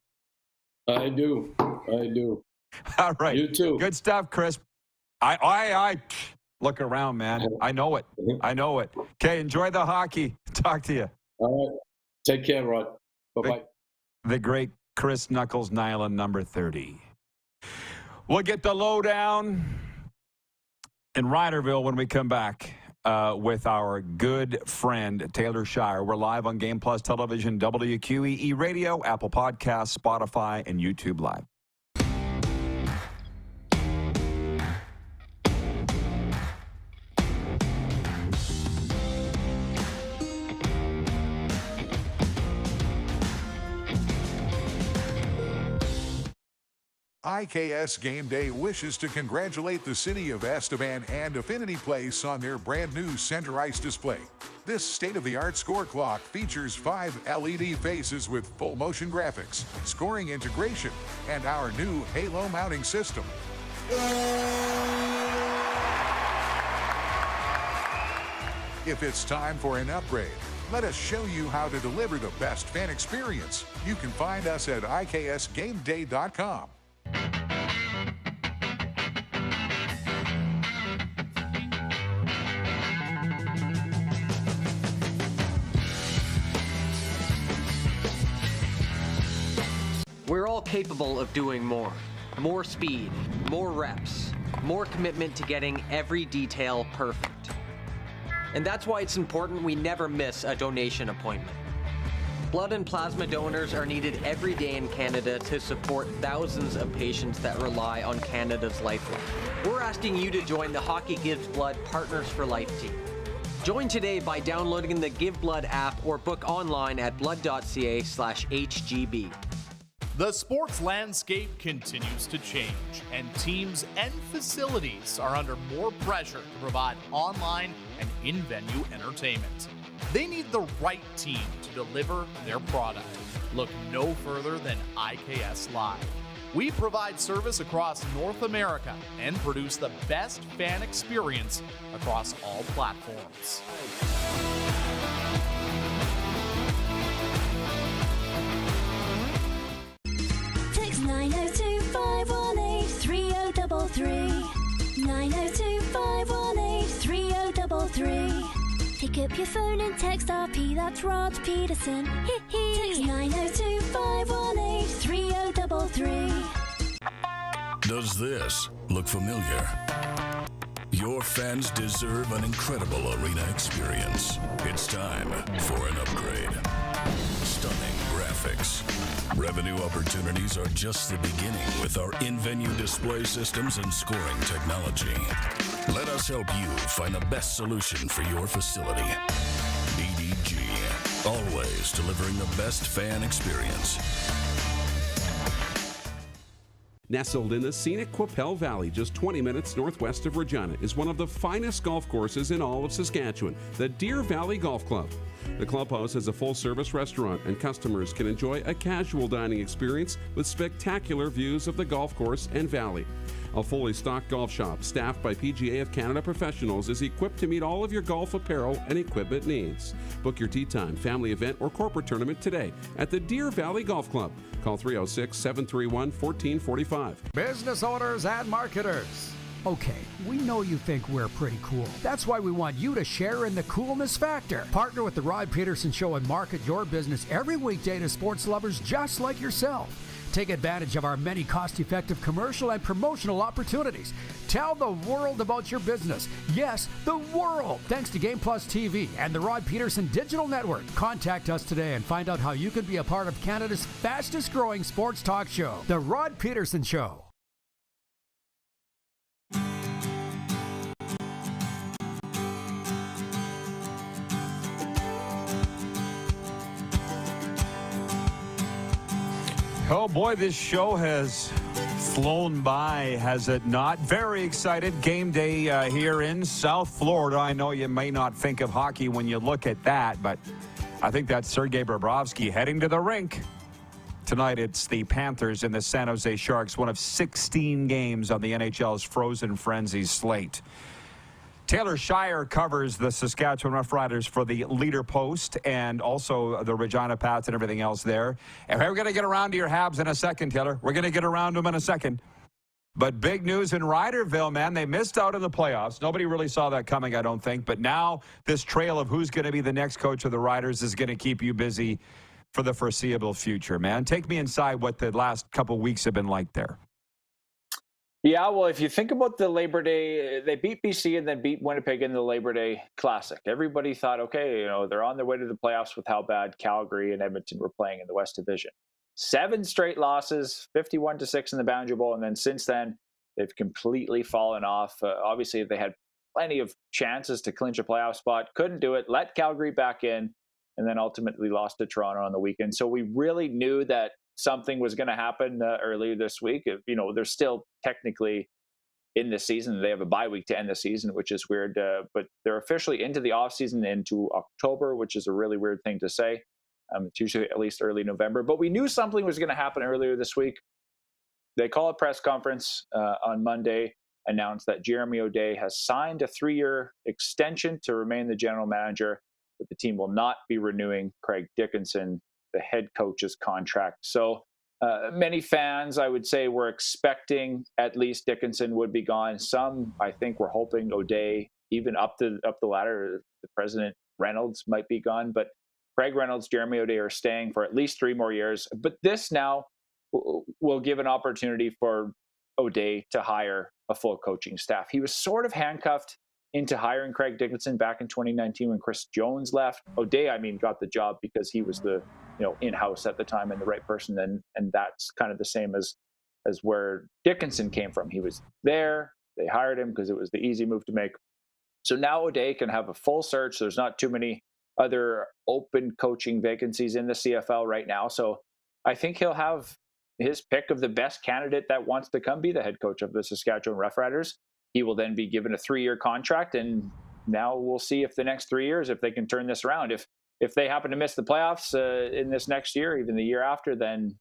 I do. All right. You too. Good stuff, Chris. I look around, man. I know it. Okay, enjoy the hockey. Talk to you. All right. Take care, Rod. Bye-bye. The great Chris Knuckles Nyland, number 30. We'll get the lowdown in Riderville when we come back with our good friend Taylor Shire. We're live on Game Plus Television, WQEE Radio, Apple Podcasts, Spotify, and YouTube Live. IKS Game Day wishes to congratulate the city of Estevan and Affinity Place on their brand new center ice display. This state-of-the-art score clock features 5 LED faces with full motion graphics, scoring integration, and our new halo mounting system. If it's time for an upgrade, let us show you how to deliver the best fan experience. You can find us at IKSGameDay.com. We're all capable of doing more. More speed, more reps, more commitment to getting every detail perfect. And that's why it's important we never miss a donation appointment. Blood and plasma donors are needed every day in Canada to support thousands of patients that rely on Canada's lifeline. We're asking you to join the Hockey Gives Blood Partners for Life team. Join today by downloading the Give Blood app or book online at blood.ca/HGB. The sports landscape continues to change, and teams and facilities are under more pressure to provide online and in-venue entertainment. They need the right team to deliver their product. Look no further than IKS Live. We provide service across North America and produce the best fan experience across all platforms. Text 902-518-3033. 902-518-3033. Pick up your phone and text RP, that's Rod Pedersen. Text 902-518-3033. Does this look familiar? Your fans deserve an incredible arena experience. It's time for an upgrade. Stunning graphics. Revenue opportunities are just the beginning with our in-venue display systems and scoring technology. Let us help you find the best solution for your facility. BDG, always delivering the best fan experience. Nestled in the scenic Qu'Appelle Valley, just 20 minutes northwest of Regina, is one of the finest golf courses in all of Saskatchewan, the Deer Valley Golf Club. The clubhouse has a full-service restaurant, and customers can enjoy a casual dining experience with spectacular views of the golf course and valley. A fully stocked golf shop, staffed by PGA of Canada professionals, is equipped to meet all of your golf apparel and equipment needs. Book your tee time, family event, or corporate tournament today at the Deer Valley Golf Club. Call 306-731-1445. Business owners and marketers. Okay, we know you think we're pretty cool. That's why we want you to share in the coolness factor. Partner with the Rod Pedersen Show and market your business every weekday to sports lovers just like yourself. Take advantage of our many cost-effective commercial and promotional opportunities. Tell the world about your business. Yes, the world. Thanks to Game Plus TV and the Rod Pedersen Digital Network. Contact us today and find out how you can be a part of Canada's fastest-growing sports talk show, The Rod Pedersen Show. Oh boy, this show has flown by, has it not? Very excited. Game day here in South Florida. I know you may not think of hockey when you look at that, but I think that's Sergei Bobrovsky heading to the rink. Tonight, it's the Panthers and the San Jose Sharks, one of 16 games on the NHL's Frozen Frenzy slate. Taylor Shire covers the Saskatchewan Roughriders for the Leader Post and also the Regina Pats and everything else there. And we're going to get around to your Habs in a second, Taylor. We're going to get around to them in a second. But big news in Riderville, man. They missed out in the playoffs. Nobody really saw that coming, I don't think. But now this trail of who's going to be the next coach of the Riders is going to keep you busy for the foreseeable future, man. Take me inside what the last couple weeks have been like there. Yeah, well, if you think about the Labor Day, they beat BC and then beat Winnipeg in the Labor Day Classic. Everybody thought, okay, they're on their way to the playoffs with how bad Calgary and Edmonton were playing in the West Division. 7 straight losses, 51-6 in the Boundary Bowl, and then since then, they've completely fallen off. Obviously, they had plenty of chances to clinch a playoff spot, couldn't do it, let Calgary back in, and then ultimately lost to Toronto on the weekend. So we really knew that something was going to happen earlier this week. They're still technically in the season. They have a bye week to end the season, which is weird. But they're officially into the offseason, into October, which is a really weird thing to say. It's usually at least early November. But we knew something was going to happen earlier this week. They call a press conference on Monday, announced that Jeremy O'Day has signed a 3-year extension to remain the general manager, but the team will not be renewing Craig Dickinson, the head coach's contract. So many fans, I would say, were expecting at least Dickinson would be gone. Some, I think, were hoping O'Day, even up the ladder, the president Reynolds might be gone. But Craig Reynolds, Jeremy O'Day are staying for at least 3 more years. But this now will give an opportunity for O'Day to hire a full coaching staff. He was sort of handcuffed into hiring Craig Dickinson back in 2019 when Chris Jones left. O'Day, got the job because he was the in-house at the time and the right person. And that's kind of the same as where Dickinson came from. He was there. They hired him because it was the easy move to make. So now O'Day can have a full search. There's not too many other open coaching vacancies in the CFL right now. So I think he'll have his pick of the best candidate that wants to come be the head coach of the Saskatchewan Roughriders. He will then be given a 3-year contract, and now we'll see if the next 3 years, if they can turn this around. If they happen to miss the playoffs in this next year, even the year after, then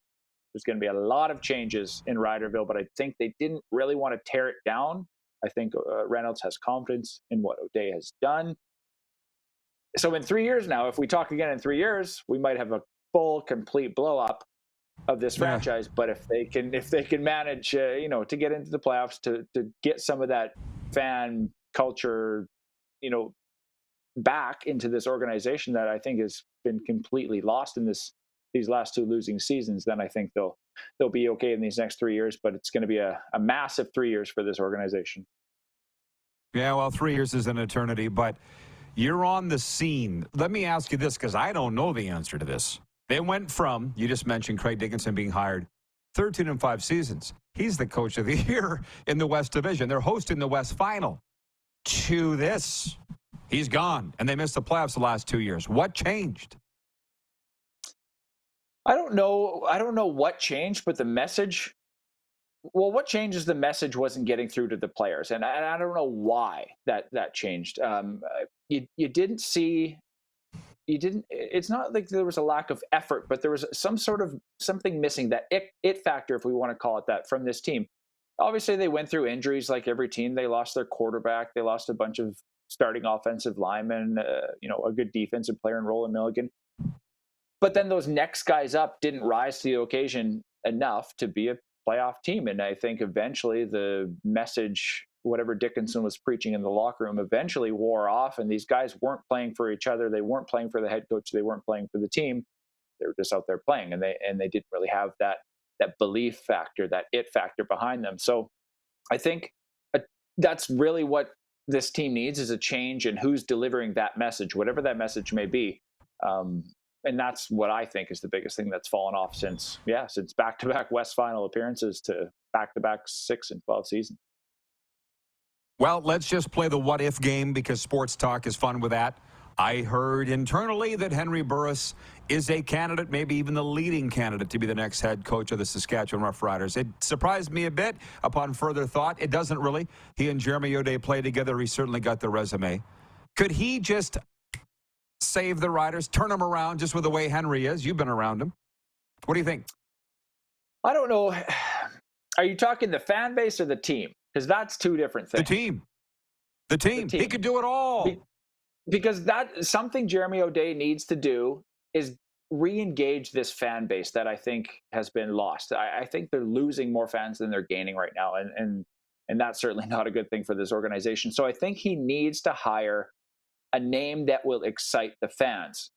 there's going to be a lot of changes in Riderville. But I think they didn't really want to tear it down. I think Reynolds has confidence in what O'Day has done. So in 3 years now, if we talk again in 3 years, we might have a full, complete blow up of this franchise. But if they can manage, to get into the playoffs, to get some of that fan culture, back into this organization that I think has been completely lost in these last 2 losing seasons, then I think they'll be okay in these next 3 years. But it's going to be a massive 3 years for this organization. Yeah, well, 3 years is an eternity, but you're on the scene. Let me ask you this, because I don't know the answer to this. They went from, you just mentioned Craig Dickinson being hired, 13-5 seasons. He's the coach of the year in the West Division. They're hosting the West Final. To this, he's gone, and they missed the playoffs the last 2 years. What changed? I don't know what changed, but the message. Well, what changed is the message wasn't getting through to the players, and I don't know why that changed. You didn't see. It's not like there was a lack of effort, but there was something missing, that it factor, if we want to call it that, from this team. Obviously, they went through injuries like every team. They lost their quarterback. They lost a bunch of starting offensive linemen, a good defensive player in Roland Milligan. But then those next guys up didn't rise to the occasion enough to be a playoff team. And I think eventually the message, whatever Dickinson was preaching in the locker room, eventually wore off, and these guys weren't playing for each other. They weren't playing for the head coach. They weren't playing for the team. They were just out there playing, and they didn't really have that belief factor, that it factor behind them. So I think that's really what this team needs, is a change in who's delivering that message, whatever that message may be. And that's what I think is the biggest thing that's fallen off since back-to-back West Final appearances to back-to-back 6 and 12 seasons. Well, let's just play the what-if game, because sports talk is fun with that. I heard internally that Henry Burris is a candidate, maybe even the leading candidate to be the next head coach of the Saskatchewan Roughriders. It surprised me a bit upon further thought. It doesn't really. He and Jeremy O'Day play together. He certainly got the resume. Could he just save the Riders, turn them around just with the way Henry is? You've been around him. What do you think? I don't know. Are you talking the fan base or the team? Because that's two different things. The team. He could do it all. Because that something Jeremy O'Day needs to do is re-engage this fan base that I think has been lost. I think they're losing more fans than they're gaining right now, and that's certainly not a good thing for this organization. So I think he needs to hire a name that will excite the fans.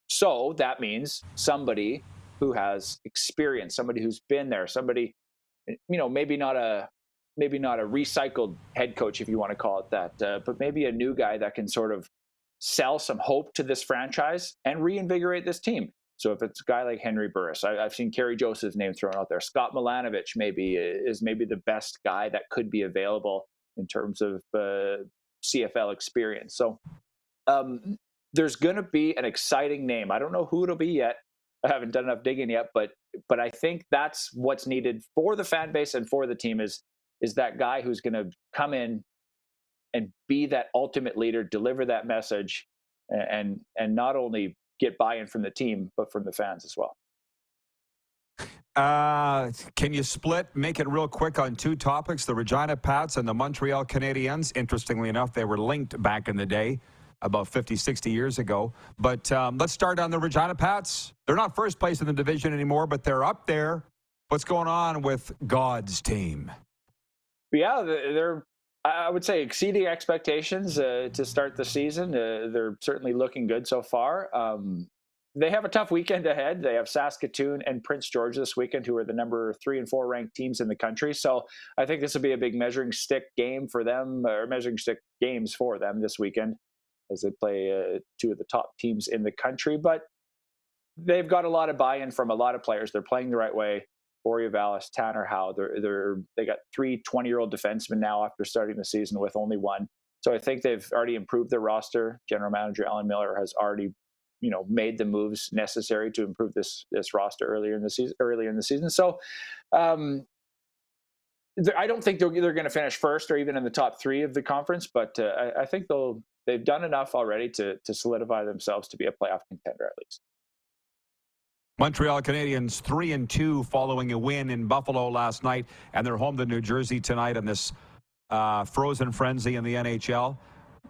So that means somebody who has experience, somebody who's been there, somebody, maybe not a recycled head coach, if you want to call it that, but maybe a new guy that can sort of sell some hope to this franchise and reinvigorate this team. So if it's a guy like Henry Burris, I've seen Kerry Joseph's name thrown out there. Scott Milanovich is maybe the best guy that could be available in terms of CFL experience. So there's going to be an exciting name. I don't know who it'll be yet. I haven't done enough digging yet, but I think that's what's needed for the fan base and for the team is that guy who's going to come in and be that ultimate leader, deliver that message, and not only get buy-in from the team, but from the fans as well. Can you make it real quick on two topics, the Regina Pats and the Montreal Canadiens? Interestingly enough, they were linked back in the day, about 50, 60 years ago. But let's start on the Regina Pats. They're not first place in the division anymore, but they're up there. What's going on with God's team? Yeah, they're, I would say, exceeding expectations to start the season. They're certainly looking good so far. They have a tough weekend ahead. They have Saskatoon and Prince George this weekend, who are the number 3 and 4 ranked teams in the country. So I think this will be a big measuring stick game for them, or measuring stick games for them this weekend, as they play two of the top teams in the country. But they've got a lot of buy-in from a lot of players. They're playing the right way. Boria Vallis, Tanner Howe. They got 3 20-year-old defensemen now after starting the season with only one. So I think they've already improved their roster. General Manager Alan Miller has already, made the moves necessary to improve this roster earlier in the season. So I don't think they're going to finish first or even in the top 3 of the conference, but I think they've done enough already to solidify themselves to be a playoff contender at least. Montreal Canadiens 3-2 following a win in Buffalo last night, and they're home to New Jersey tonight in this frozen frenzy in the NHL.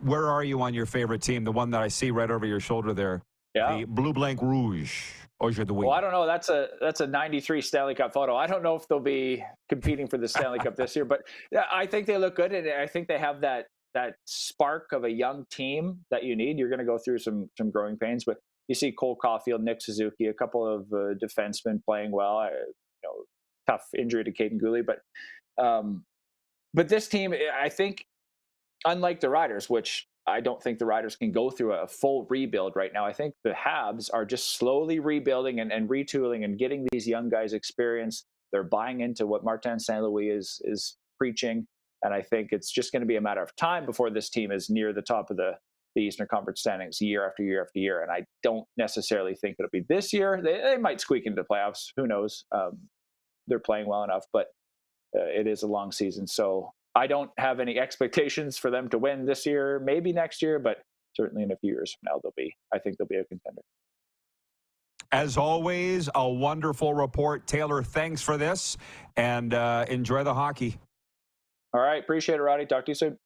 Where are you on your favorite team, the one that I see right over your shoulder there? Yeah. The Bleu Blanc Rouge. Well, I don't know. That's a 93 Stanley Cup photo. I don't know if they'll be competing for the Stanley Cup this year, but I think they look good, and I think they have that spark of a young team that you need. You're going to go through some growing pains, but you see Cole Caulfield, Nick Suzuki, a couple of defensemen playing well. Tough injury to Caden Gooley, but this team, I think, unlike the Riders, which I don't think the Riders can go through a full rebuild right now. I think the Habs are just slowly rebuilding and retooling and getting these young guys experience. They're buying into what Martin St. Louis is preaching, and I think it's just going to be a matter of time before this team is near the top of the Eastern Conference standings year after year after year. And I don't necessarily think it'll be this year. They might squeak into the playoffs. Who knows? They're playing well enough, but it is a long season. So I don't have any expectations for them to win this year, maybe next year, but certainly in a few years from now, I think they'll be a contender. As always, a wonderful report. Taylor, thanks for this, and enjoy the hockey. All right. Appreciate it, Roddy. Talk to you soon.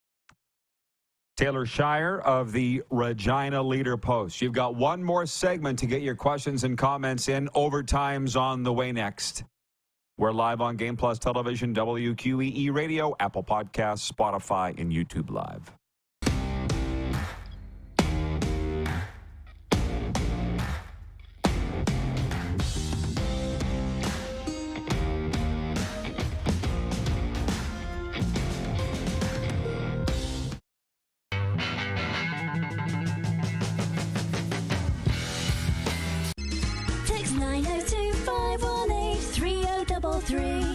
Taylor Shire of the Regina Leader Post. You've got one more segment to get your questions and comments in. Overtime's on the way next. We're live on Game Plus Television, WQEE Radio, Apple Podcasts, Spotify, and YouTube Live. Text 902-518-3033.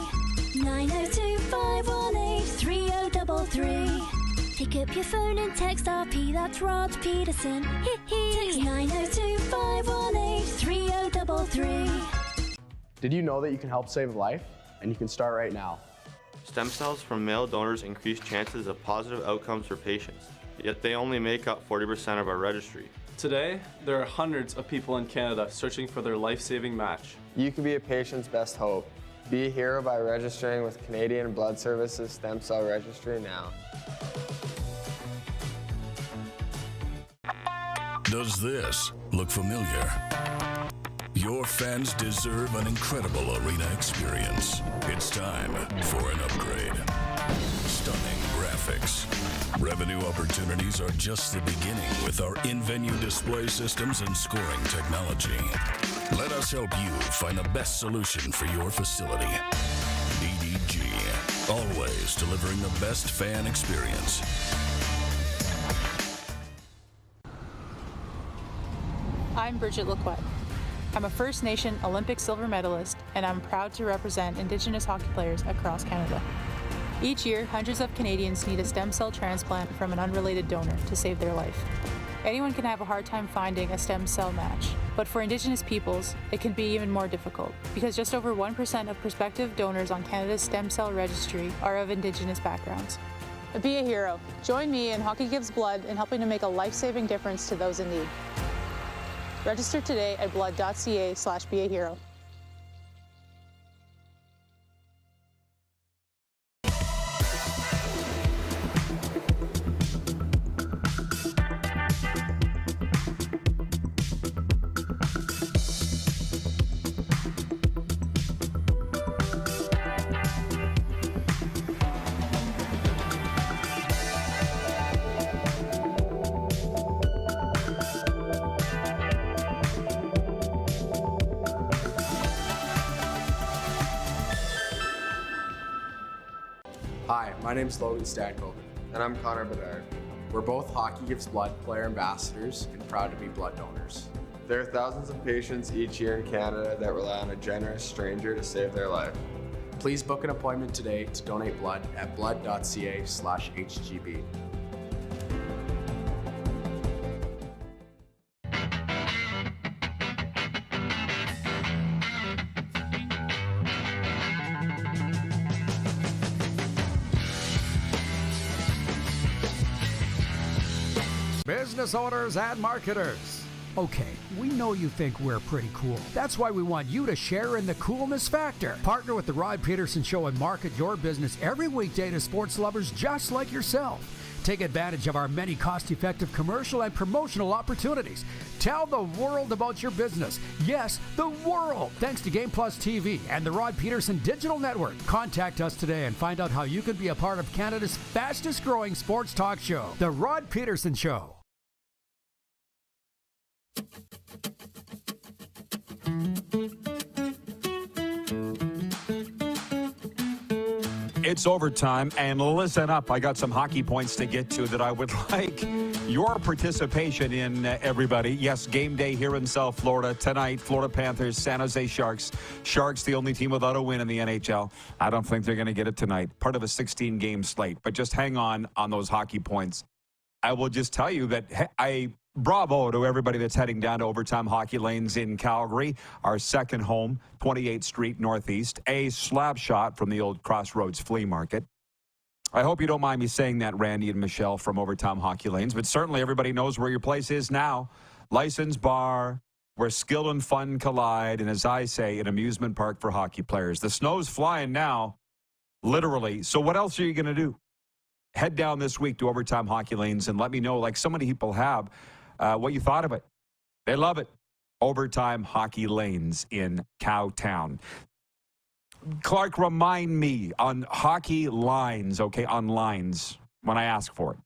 902-518-3033. Pick Pick up your phone and text RP, that's Rod Pedersen. Text 902-518-3033. Did you know that you can help save a life? And you can start right now. Stem cells from male donors increase chances of positive outcomes for patients, yet they only make up 40% of our registry. Today, there are hundreds of people in Canada searching for their life-saving match. You can be a patient's best hope. Be a hero by registering with Canadian Blood Services Stem Cell Registry now. Does this look familiar? Your fans deserve an incredible arena experience. It's time for an upgrade. Stunning graphics. Revenue opportunities are just the beginning with our in-venue display systems and scoring technology. Let us help you find the best solution for your facility. BDG, always delivering the best fan experience. I'm Bridget Lequette. I'm a First Nation Olympic silver medalist, and I'm proud to represent Indigenous hockey players across Canada. Each year, hundreds of Canadians need a stem cell transplant from an unrelated donor to save their life. Anyone can have a hard time finding a stem cell match, but for Indigenous peoples, it can be even more difficult because just over 1% of prospective donors on Canada's stem cell registry are of Indigenous backgrounds. Be a hero. Join me in Hockey Gives Blood in helping to make a life-saving difference to those in need. Register today at blood.ca/beahero. Hi, my name's Logan Stankoven. And I'm Connor Bedard. We're both Hockey Gives Blood player ambassadors and proud to be blood donors. There are thousands of patients each year in Canada that rely on a generous stranger to save their life. Please book an appointment today to donate blood at blood.ca/HGB. Business owners and marketers. Okay, we know you think we're pretty cool. That's why we want you to share in the coolness factor. Partner with the Rod Pedersen Show and market your business every weekday to sports lovers just like yourself. Take advantage of our many cost-effective commercial and promotional opportunities. Tell the world about your business. Yes, the world. Thanks to Game Plus TV and the Rod Pedersen Digital Network. Contact us today and find out how you can be a part of Canada's fastest-growing sports talk show, The Rod Pedersen Show. It's overtime, and listen up. I got some hockey points to get to that I would like your participation in, everybody. Yes, game day here in South Florida tonight. Florida Panthers, San Jose Sharks. Sharks, the only team without a win in the NHL. I don't think they're going to get it tonight. Part of a 16-game slate. But just hang on those hockey points. I will just tell you that bravo to everybody that's heading down to Overtime Hockey Lanes in Calgary, our second home, 28th Street Northeast, a slab shot from the old Crossroads Flea Market. I hope you don't mind me saying that, Randy and Michelle from Overtime Hockey Lanes, but certainly everybody knows where your place is now. Licensed bar, where skill and fun collide, and as I say, an amusement park for hockey players. The snow's flying now, literally. So what else are you going to do? Head down this week to Overtime Hockey Lanes and let me know, like so many people have, what you thought of it. They love it. Overtime Hockey Lanes in Cowtown. Clark, remind me on hockey lines, okay, on lines, when I ask for it.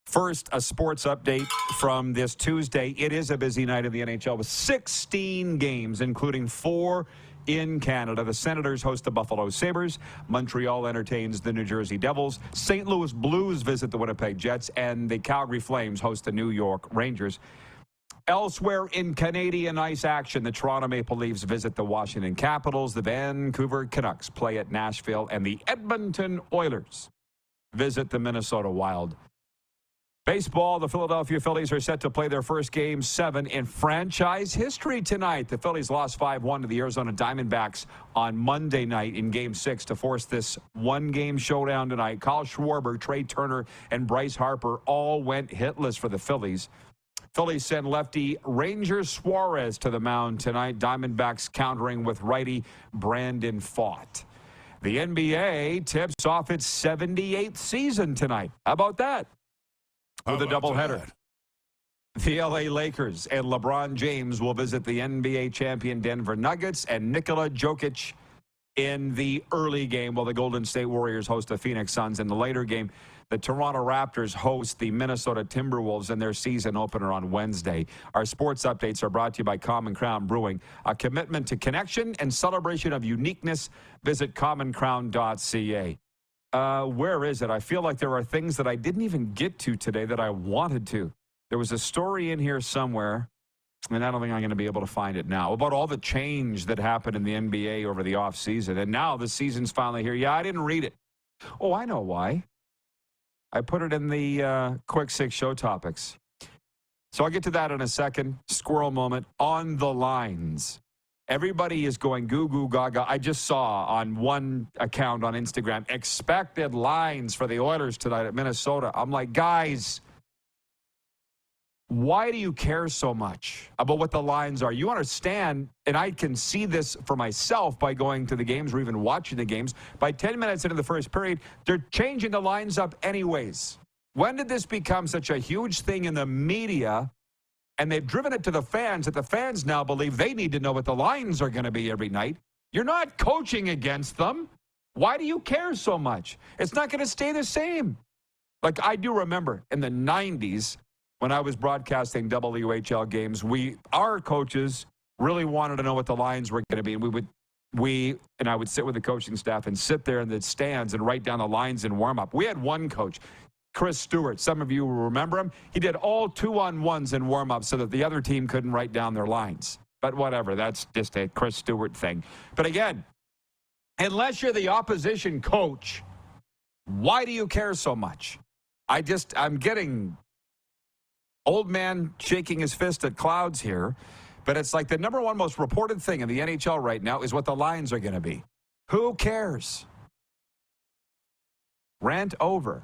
First, a sports update from this Tuesday. It is a busy night of the NHL with 16 games, including 4 in Canada. The Senators host the Buffalo Sabres. Montreal entertains the New Jersey Devils. St. Louis Blues visit the Winnipeg Jets. And the Calgary Flames host the New York Rangers. Elsewhere in Canadian ice action, the Toronto Maple Leafs visit the Washington Capitals. The Vancouver Canucks play at Nashville. And the Edmonton Oilers visit the Minnesota Wild. Baseball, the Philadelphia Phillies are set to play their first Game 7 in franchise history tonight. The Phillies lost 5-1 to the Arizona Diamondbacks on Monday night in Game 6 to force this one-game showdown tonight. Kyle Schwarber, Trey Turner, and Bryce Harper all went hitless for the Phillies. Phillies send lefty Ranger Suarez to the mound tonight. Diamondbacks countering with righty Brandon Pfaadt. The NBA tips off its 78th season tonight. How about that? With a doubleheader. The LA Lakers and LeBron James will visit the NBA champion Denver Nuggets and Nikola Jokic in the early game, while the Golden State Warriors host the Phoenix Suns. In the later game, the Toronto Raptors host the Minnesota Timberwolves in their season opener on Wednesday. Our sports updates are brought to you by Common Crown Brewing, a commitment to connection and celebration of uniqueness. Visit commoncrown.ca. Where is it? I feel like there are things that I didn't even get to today that I wanted to. There was a story in here somewhere, and I don't think I'm going to be able to find it now, about all the change that happened in the NBA over the offseason. And now the season's finally here. Yeah, I didn't read it. Oh, I know why. I put it in the Quick Six show topics. So I'll get to that in a second. Squirrel moment on the lines. Everybody is going goo goo gaga. I just saw on one account on Instagram, expected lines for the Oilers tonight at Minnesota. I'm like, guys, why do you care so much about what the lines are? You understand, and I can see this for myself by going to the games or even watching the games. By 10 minutes into the first period, they're changing the lines up anyways. When did this become such a huge thing in the media? And they've driven it to the fans that the fans now believe they need to know what the lines are going to be every night. You're not coaching against them. Why do you care so much? It's not going to stay the same. Like, I do remember in the 90s when I was broadcasting WHL games, our coaches really wanted to know what the lines were going to be. And I would sit with the coaching staff and sit there in the stands and write down the lines and warm up. We had one coach, Chris Stewart. Some of you will remember him. He did all 2-on-1s in warm-up so that the other team couldn't write down their lines. But whatever, that's just a Chris Stewart thing. But again, unless you're the opposition coach, why do you care so much? I'm getting old man shaking his fist at clouds here, but it's like the number one most reported thing in the NHL right now is what the lines are going to be. Who cares? Rant over.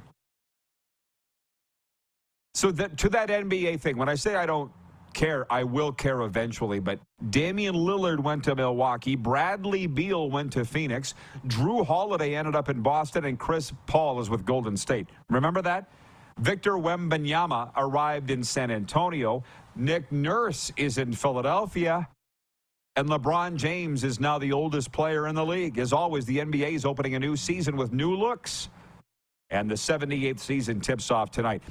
So to that NBA thing, when I say I don't care, I will care eventually. But Damian Lillard went to Milwaukee. Bradley Beal went to Phoenix. Drew Holiday ended up in Boston. And Chris Paul is with Golden State. Remember that? Victor Wembanyama arrived in San Antonio. Nick Nurse is in Philadelphia. And LeBron James is now the oldest player in the league. As always, the NBA is opening a new season with new looks. And the 78th season tips off tonight.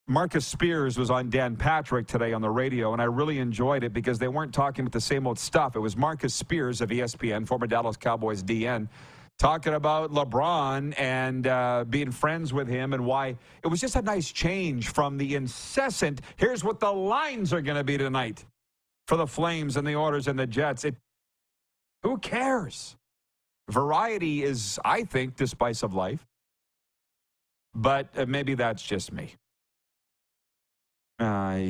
Marcus Spears was on Dan Patrick today on the radio, and I really enjoyed it because they weren't talking about the same old stuff. It was Marcus Spears of ESPN, former Dallas Cowboys DN, talking about LeBron and being friends with him and why it was just a nice change from the incessant, here's what the lines are going to be tonight for the Flames and the Oilers and the Jets. Who cares? Variety is, I think, the spice of life. But maybe that's just me.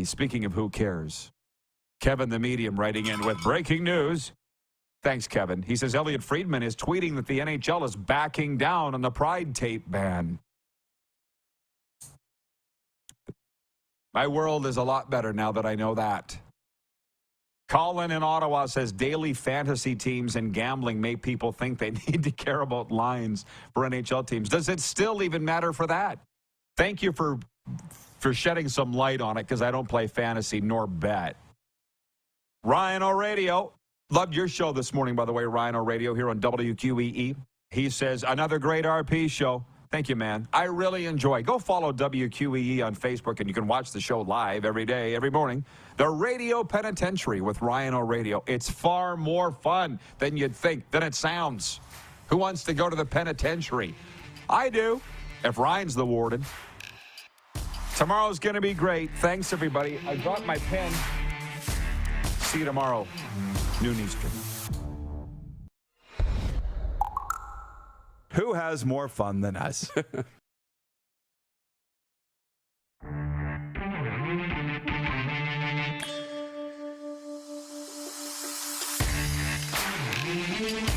Speaking of who cares, Kevin the Medium writing in with breaking news. Thanks, Kevin. He says Elliot Friedman is tweeting that the NHL is backing down on the Pride tape ban. My world is a lot better now that I know that. Colin in Ottawa says daily fantasy teams and gambling make people think they need to care about lines for NHL teams. Does it still even matter for that? Thank you for shedding some light on it because I don't play fantasy nor bet. Ryan O'Radio. Loved your show this morning, by the way, Ryan O'Radio here on WQEE. He says, another great RP show. Thank you, man. I really enjoy. Go follow WQEE on Facebook, and you can watch the show live every day, every morning. The Radio Penitentiary with Ryan O'Radio. It's far more fun than you'd think, than it sounds. Who wants to go to the penitentiary? I do, if Ryan's the warden. Tomorrow's going to be great. Thanks, everybody. I brought my pen. See you tomorrow, noon Eastern. Who has more fun than us? Three.